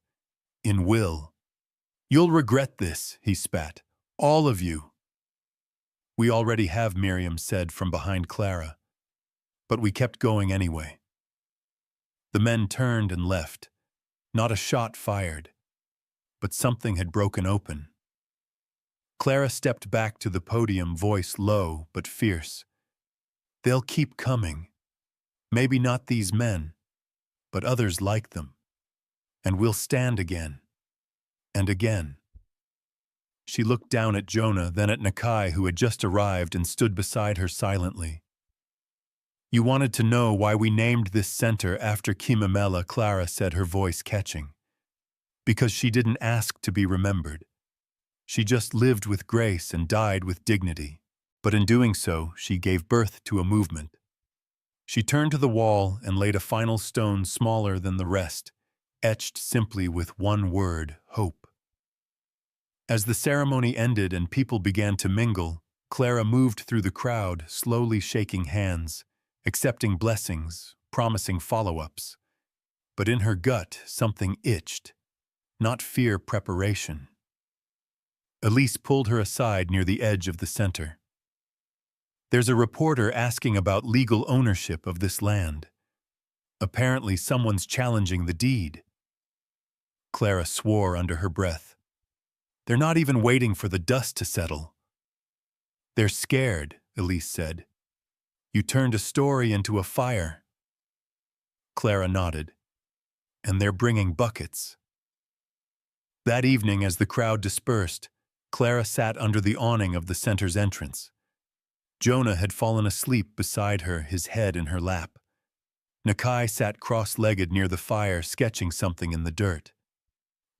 in will. You'll regret this, he spat. All of you. We already have, Miriam said from behind Clara. But we kept going anyway. The men turned and left. Not a shot fired. But something had broken open. Clara stepped back to the podium, voice low but fierce. They'll keep coming. Maybe not these men, but others like them. And we'll stand again. And again. She looked down at Jonah, then at Nakai, who had just arrived and stood beside her silently. You wanted to know why we named this center after Kimamela, Clara said, her voice catching. Because she didn't ask to be remembered. She just lived with grace and died with dignity. But in doing so, she gave birth to a movement. She turned to the wall and laid a final stone smaller than the rest, etched simply with one word, hope. As the ceremony ended and people began to mingle, Clara moved through the crowd, slowly shaking hands, accepting blessings, promising follow-ups. But in her gut, something itched, not fear, preparation. Elise pulled her aside near the edge of the center. There's a reporter asking about legal ownership of this land. Apparently someone's challenging the deed. Clara swore under her breath. They're not even waiting for the dust to settle. They're scared, Elise said. You turned a story into a fire. Clara nodded. And they're bringing buckets. That evening, as the crowd dispersed, Clara sat under the awning of the center's entrance. Jonah had fallen asleep beside her, his head in her lap. Nakai sat cross-legged near the fire, sketching something in the dirt.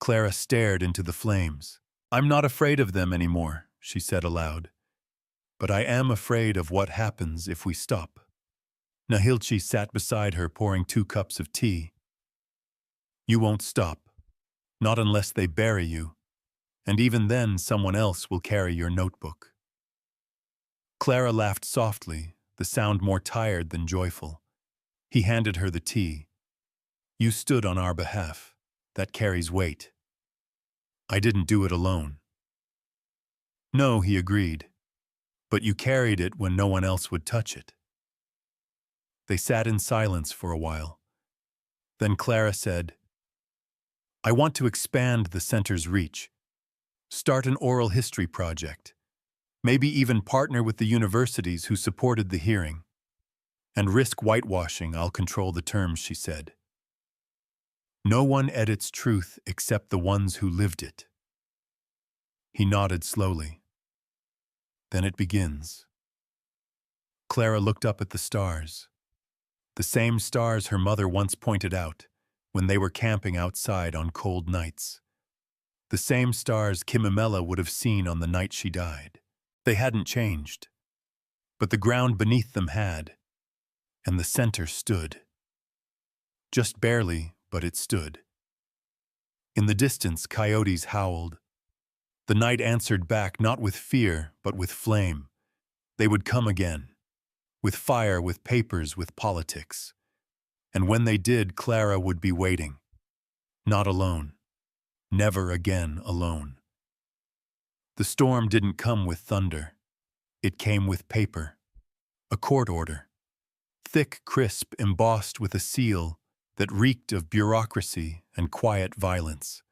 Clara stared into the flames. I'm not afraid of them anymore, she said aloud. But I am afraid of what happens if we stop. Nahilchi sat beside her, pouring 2 cups of tea. You won't stop. Not unless they bury you. And even then, someone else will carry your notebook. Clara laughed softly, the sound more tired than joyful. He handed her the tea. You stood on our behalf. That carries weight. I didn't do it alone. No, he agreed. But you carried it when no one else would touch it. They sat in silence for a while. Then Clara said, I want to expand the center's reach. Start an oral history project. Maybe even partner with the universities who supported the hearing. And risk whitewashing, I'll control the terms, she said. No one edits truth except the ones who lived it. He nodded slowly. Then it begins. Clara looked up at the stars. The same stars her mother once pointed out when they were camping outside on cold nights. The same stars Kimamela would have seen on the night she died. They hadn't changed. But the ground beneath them had, and the center stood. Just barely, but it stood. In the distance, coyotes howled. The night answered back, not with fear, but with flame. They would come again. With fire, with papers, with politics. And when they did, Clara would be waiting. Not alone. Never again alone. The storm didn't come with thunder. It came with paper. A court order. Thick, crisp, embossed with a seal that reeked of bureaucracy and quiet violence.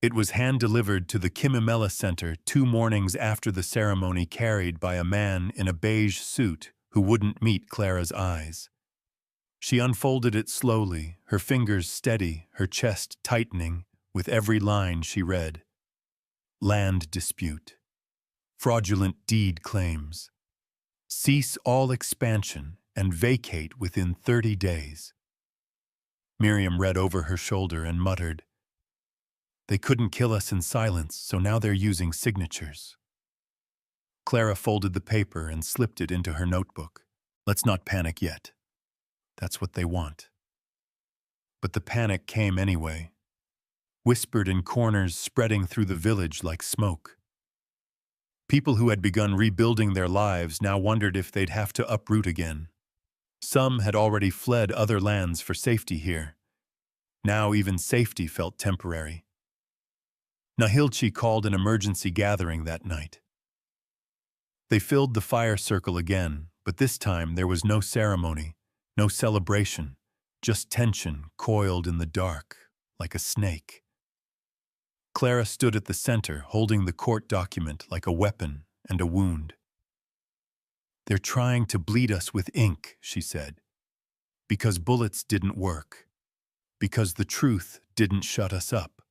It was hand-delivered to the Kimamela Center 2 mornings after the ceremony, carried by a man in a beige suit who wouldn't meet Clara's eyes. She unfolded it slowly, her fingers steady, her chest tightening with every line she read. Land dispute. Fraudulent deed claims. Cease all expansion and vacate within 30 days. Miriam read over her shoulder and muttered, They couldn't kill us in silence, so now they're using signatures. Clara folded the paper and slipped it into her notebook. Let's not panic yet. That's what they want. But the panic came anyway, whispered in corners, spreading through the village like smoke. People who had begun rebuilding their lives now wondered if they'd have to uproot again. Some had already fled other lands for safety here. Now even safety felt temporary. Nahilchi called an emergency gathering that night. They filled the fire circle again, but this time there was no ceremony, no celebration, just tension coiled in the dark, like a snake. Clara stood at the center, holding the court document like a weapon and a wound. "They're trying to bleed us with ink," she said, "because bullets didn't work, because the truth didn't shut us up."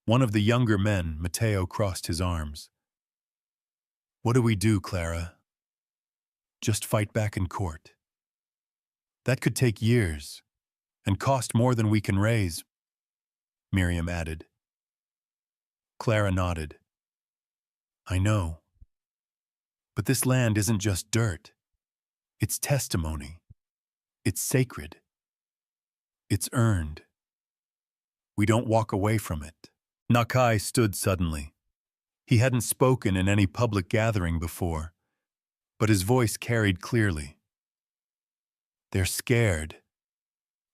One of the younger men, Matteo, crossed his arms. "What do we do, Clara?" "Just fight back in court." "That could take years, and cost more than we can raise," Miriam added. Clara nodded. "I know. But this land isn't just dirt. It's testimony. It's sacred. It's earned. We don't walk away from it." Nakai stood suddenly. He hadn't spoken in any public gathering before, but his voice carried clearly. "They're scared.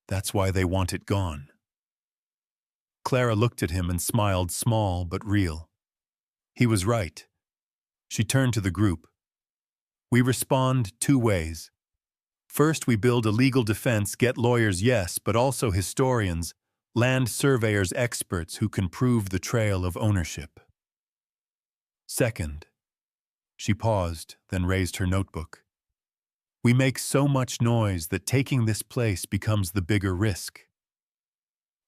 That's why they want it gone." Clara looked at him and smiled, small but real. He was right. She turned to the group. "We respond 2 ways. First, we build a legal defense, get lawyers, yes, but also historians, land surveyors, experts who can prove the trail of ownership. Second," she paused, then raised her notebook, "we make so much noise that taking this place becomes the bigger risk."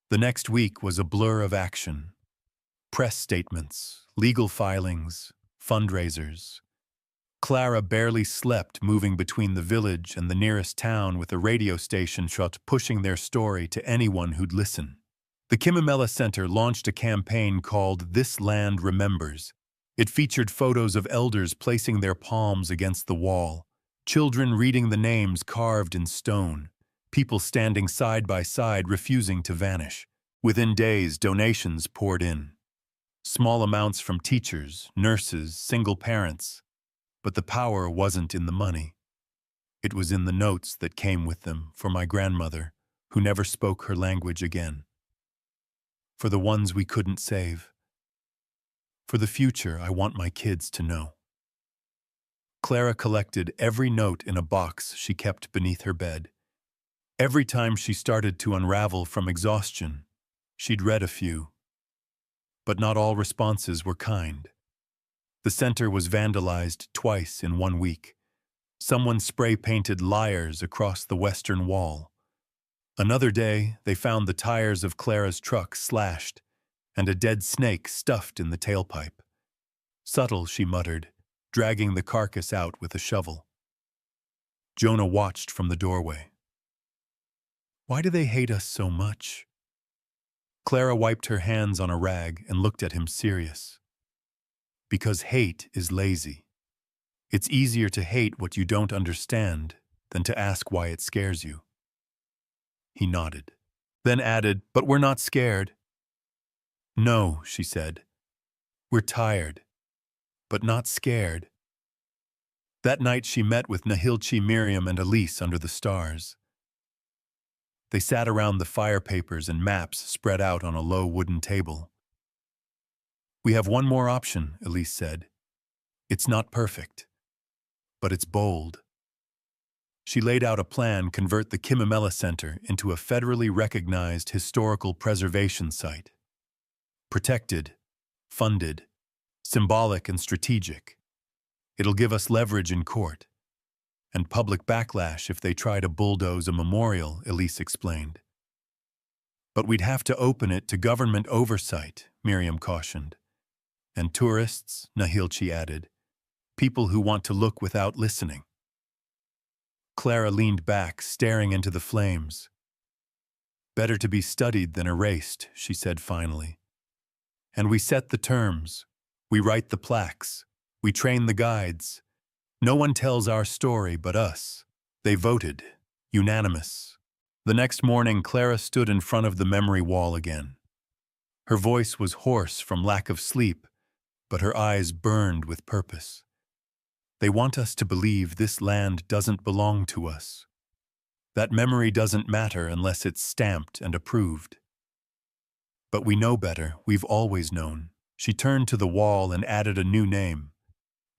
The next week was a blur of action. Press statements, legal filings, fundraisers. Clara barely slept, moving between the village and the nearest town with a radio station shot pushing their story to anyone who'd listen. The Kimimela Center launched a campaign called "This Land Remembers." It featured photos of elders placing their palms against the wall, children reading the names carved in stone, people standing side by side refusing to vanish. Within days, donations poured in. Small amounts from teachers, nurses, single parents. But the power wasn't in the money. It was in the notes that came with them for my grandmother, who never spoke her language again. For the ones we couldn't save. For the future I want my kids to know. Clara collected every note in a box she kept beneath her bed. Every time she started to unravel from exhaustion, she'd read a few. But not all responses were kind. The center was vandalized twice in 1 week. Someone spray-painted "Liars" across the western wall. Another day, they found the tires of Clara's truck slashed and a dead snake stuffed in the tailpipe. "Subtle," she muttered, dragging the carcass out with a shovel. Jonah watched from the doorway. "Why do they hate us so much?" Clara wiped her hands on a rag and looked at him serious. "Because hate is lazy. It's easier to hate what you don't understand than to ask why it scares you." He nodded, then added, "But we're not scared." "No," she said. "We're tired, but not scared." That night she met with Nahilchi, Miriam, and Elise under the stars. They sat around the fire papers and maps spread out on a low wooden table. "We have one more option," Elise said. "It's not perfect, but it's bold." She laid out a plan: convert the Kimimela Center into a federally recognized historical preservation site. Protected, funded, symbolic and strategic. It'll give us leverage in court. And public backlash if they try to bulldoze a memorial, Elise explained. "But we'd have to open it to government oversight," Miriam cautioned. "And tourists," Nahilchi added. "People who want to look without listening." Clara leaned back, staring into the flames. "Better to be studied than erased," she said finally. "And we set the terms. We write the plaques. We train the guides. No one tells our story but us." They voted, unanimous. The next morning, Clara stood in front of the memory wall again. Her voice was hoarse from lack of sleep, but her eyes burned with purpose. They want us to believe this land doesn't belong to us. That memory doesn't matter unless it's stamped and approved. But we know better, we've always known. She turned to the wall and added a new name,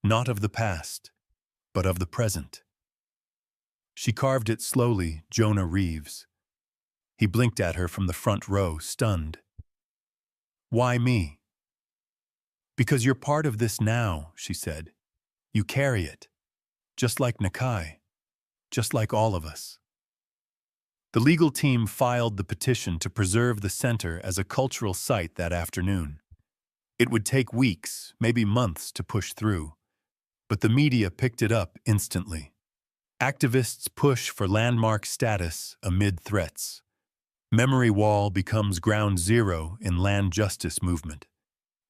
not of the past, but of the present. She carved it slowly, Jonah Reeves. He blinked at her from the front row, stunned. Why me? Because you're part of this now, she said. You carry it. Just like Nakai. Just like all of us. The legal team filed the petition to preserve the center as a cultural site that afternoon. It would take weeks, maybe months, to push through, but the media picked it up instantly. Activists push for landmark status amid threats. Memory Wall becomes ground zero in land justice movement,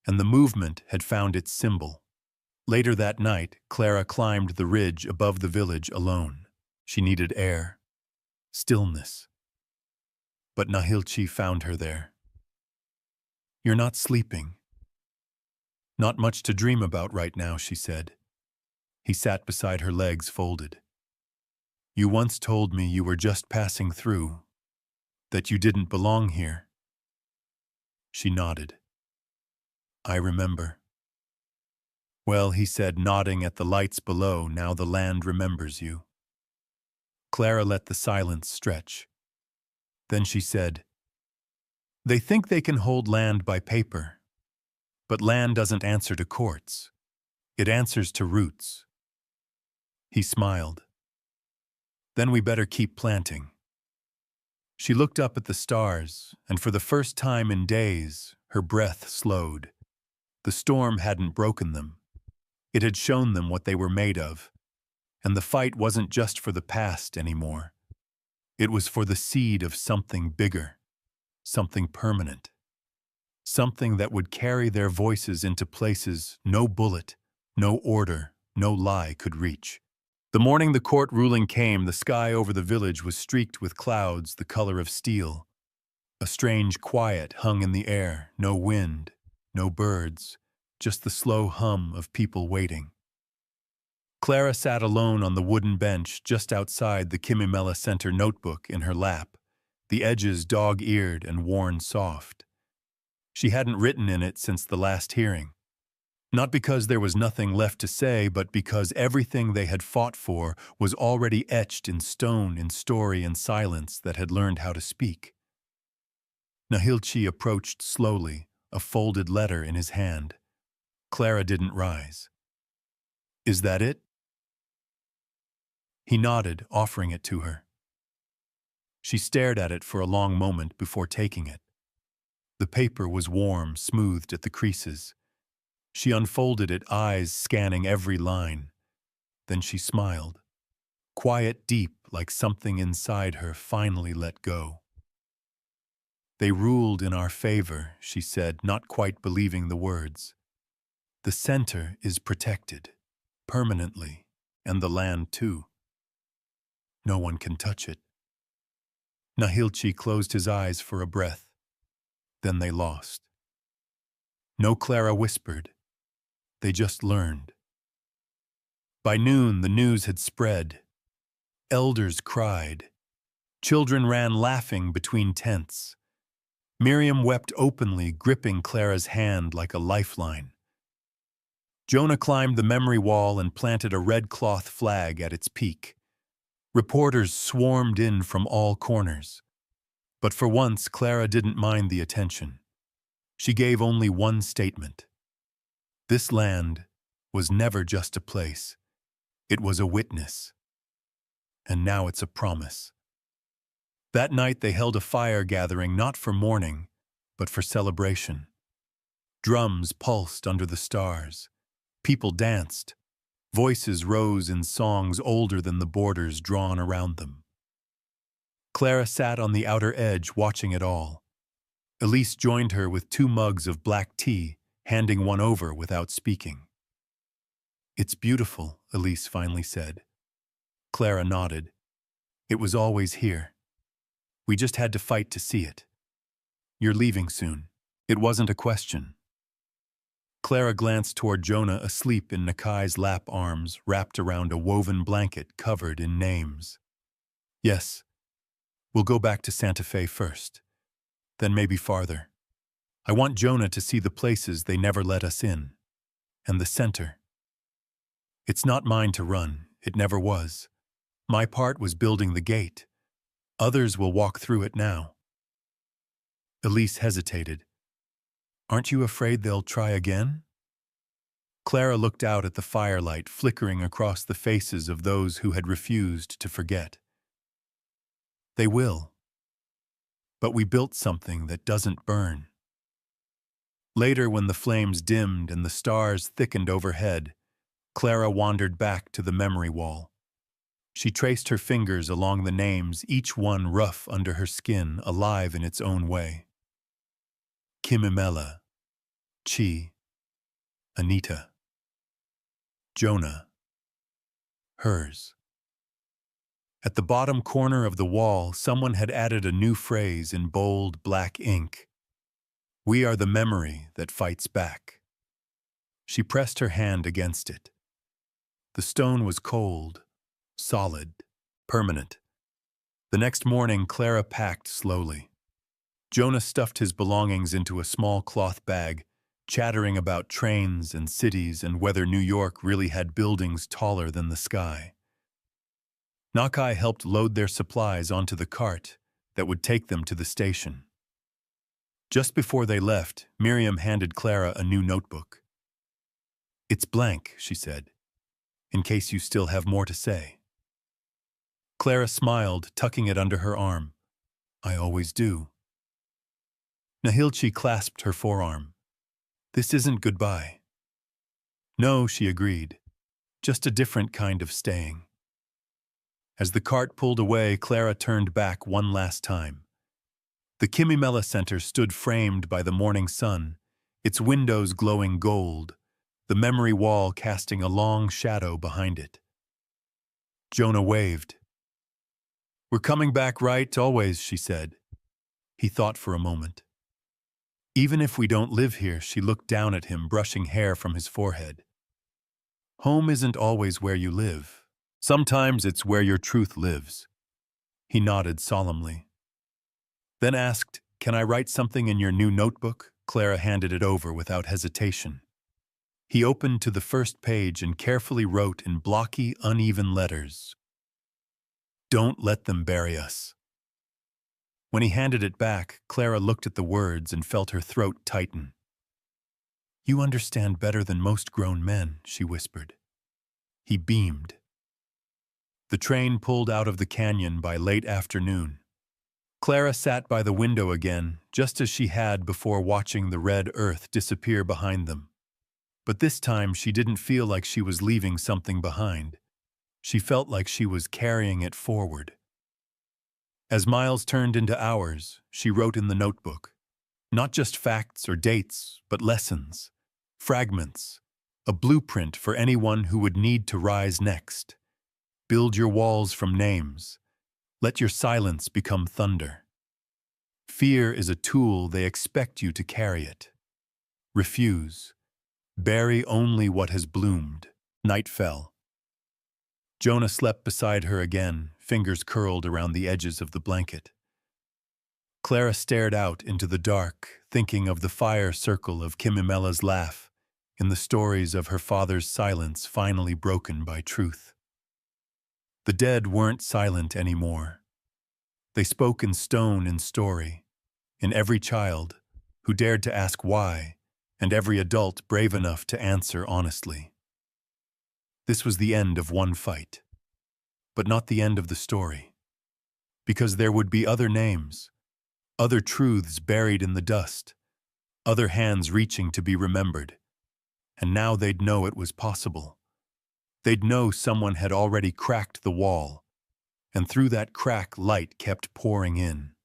and the movement had found its symbol. Later that night, Clara climbed the ridge above the village alone. She needed air, stillness. But Nahilchi found her there. You're not sleeping. Not much to dream about right now, she said. He sat beside her, legs folded. You once told me you were just passing through, that you didn't belong here. She nodded. I remember. Well, he said, nodding at the lights below, now the land remembers you. Clara let the silence stretch. Then she said, they think they can hold land by paper, but land doesn't answer to courts. It answers to roots. He smiled. Then we better keep planting. She looked up at the stars, and for the first time in days, her breath slowed. The storm hadn't broken them. It had shown them what they were made of. And the fight wasn't just for the past anymore. It was for the seed of something bigger, something permanent. Something that would carry their voices into places no bullet, no order, no lie could reach. The morning the court ruling came, the sky over the village was streaked with clouds the color of steel. A strange quiet hung in the air, no wind, no birds, just the slow hum of people waiting. Clara sat alone on the wooden bench just outside the Kimimela Center, notebook in her lap, the edges dog-eared and worn soft. She hadn't written in it since the last hearing. Not because there was nothing left to say, but because everything they had fought for was already etched in stone, in story and silence that had learned how to speak. Nahilchi approached slowly, a folded letter in his hand. Clara didn't rise. Is that it? He nodded, offering it to her. She stared at it for a long moment before taking it. The paper was warm, smoothed at the creases. She unfolded it, eyes scanning every line. Then she smiled. Quiet, deep, like something inside her finally let go. They ruled in our favor, she said, not quite believing the words. The center is protected, permanently, and the land too. No one can touch it. Nahilchi closed his eyes for a breath. Then they lost. No, Clara whispered. They just learned. By noon, the news had spread. Elders cried. Children ran laughing between tents. Miriam wept openly, gripping Clara's hand like a lifeline. Jonah climbed the memory wall and planted a red cloth flag at its peak. Reporters swarmed in from all corners. But for once, Clara didn't mind the attention. She gave only one statement. This land was never just a place. It was a witness. And now it's a promise. That night they held a fire gathering not for mourning, but for celebration. Drums pulsed under the stars. People danced. Voices rose in songs older than the borders drawn around them. Clara sat on the outer edge watching it all. Elise joined her with 2 mugs of black tea, handing one over without speaking. It's beautiful, Elise finally said. Clara nodded. It was always here. We just had to fight to see it. You're leaving soon. It wasn't a question. Clara glanced toward Jonah asleep in Nakai's lap, arms wrapped around a woven blanket covered in names. Yes, we'll go back to Santa Fe first, then maybe farther. I want Jonah to see the places they never let us in. And the center. It's not mine to run, it never was. My part was building the gate. Others will walk through it now. Elise hesitated. Aren't you afraid they'll try again? Clara looked out at the firelight flickering across the faces of those who had refused to forget. They will. But we built something that doesn't burn. Later, when the flames dimmed and the stars thickened overhead, Clara wandered back to the memory wall. She traced her fingers along the names, each one rough under her skin, alive in its own way. Kimimela, Chi, Anita, Jonah, hers. At the bottom corner of the wall, someone had added a new phrase in bold black ink. We are the memory that fights back. She pressed her hand against it. The stone was cold, solid, permanent. The next morning, Clara packed slowly. Jonah stuffed his belongings into a small cloth bag, chattering about trains and cities and whether New York really had buildings taller than the sky. Nakai helped load their supplies onto the cart that would take them to the station. Just before they left, Miriam handed Clara a new notebook. It's blank, she said, in case you still have more to say. Clara smiled, tucking it under her arm. I always do. Nahilchi clasped her forearm. This isn't goodbye. No, she agreed. Just a different kind of staying. As the cart pulled away, Clara turned back one last time. The Kimimela Center stood framed by the morning sun, its windows glowing gold, the memory wall casting a long shadow behind it. Jonah waved. We're coming back, right, always, she said. He thought for a moment. Even if we don't live here, she looked down at him, brushing hair from his forehead. Home isn't always where you live. Sometimes it's where your truth lives. He nodded solemnly. Then asked, Can I write something in your new notebook? Clara handed it over without hesitation. He opened to the first page and carefully wrote in blocky, uneven letters, Don't let them bury us. When he handed it back, Clara looked at the words and felt her throat tighten. You understand better than most grown men, she whispered. He beamed. The train pulled out of the canyon by late afternoon. Clara sat by the window again, just as she had before, watching the red earth disappear behind them. But this time she didn't feel like she was leaving something behind. She felt like she was carrying it forward. As miles turned into hours, she wrote in the notebook. Not just facts or dates, but lessons, fragments, a blueprint for anyone who would need to rise next. Build your walls from names. Let your silence become thunder. Fear is a tool, they expect you to carry it. Refuse. Bury only what has bloomed. Night fell. Jonah slept beside her again, fingers curled around the edges of the blanket. Clara stared out into the dark, thinking of the fire circle of Kimimela's laugh, in the stories of her father's silence finally broken by truth. The dead weren't silent anymore. They spoke in stone and story, in every child who dared to ask why, and every adult brave enough to answer honestly. This was the end of one fight, but not the end of the story, because there would be other names, other truths buried in the dust, other hands reaching to be remembered, and now they'd know it was possible. They'd know someone had already cracked the wall, and through that crack light kept pouring in.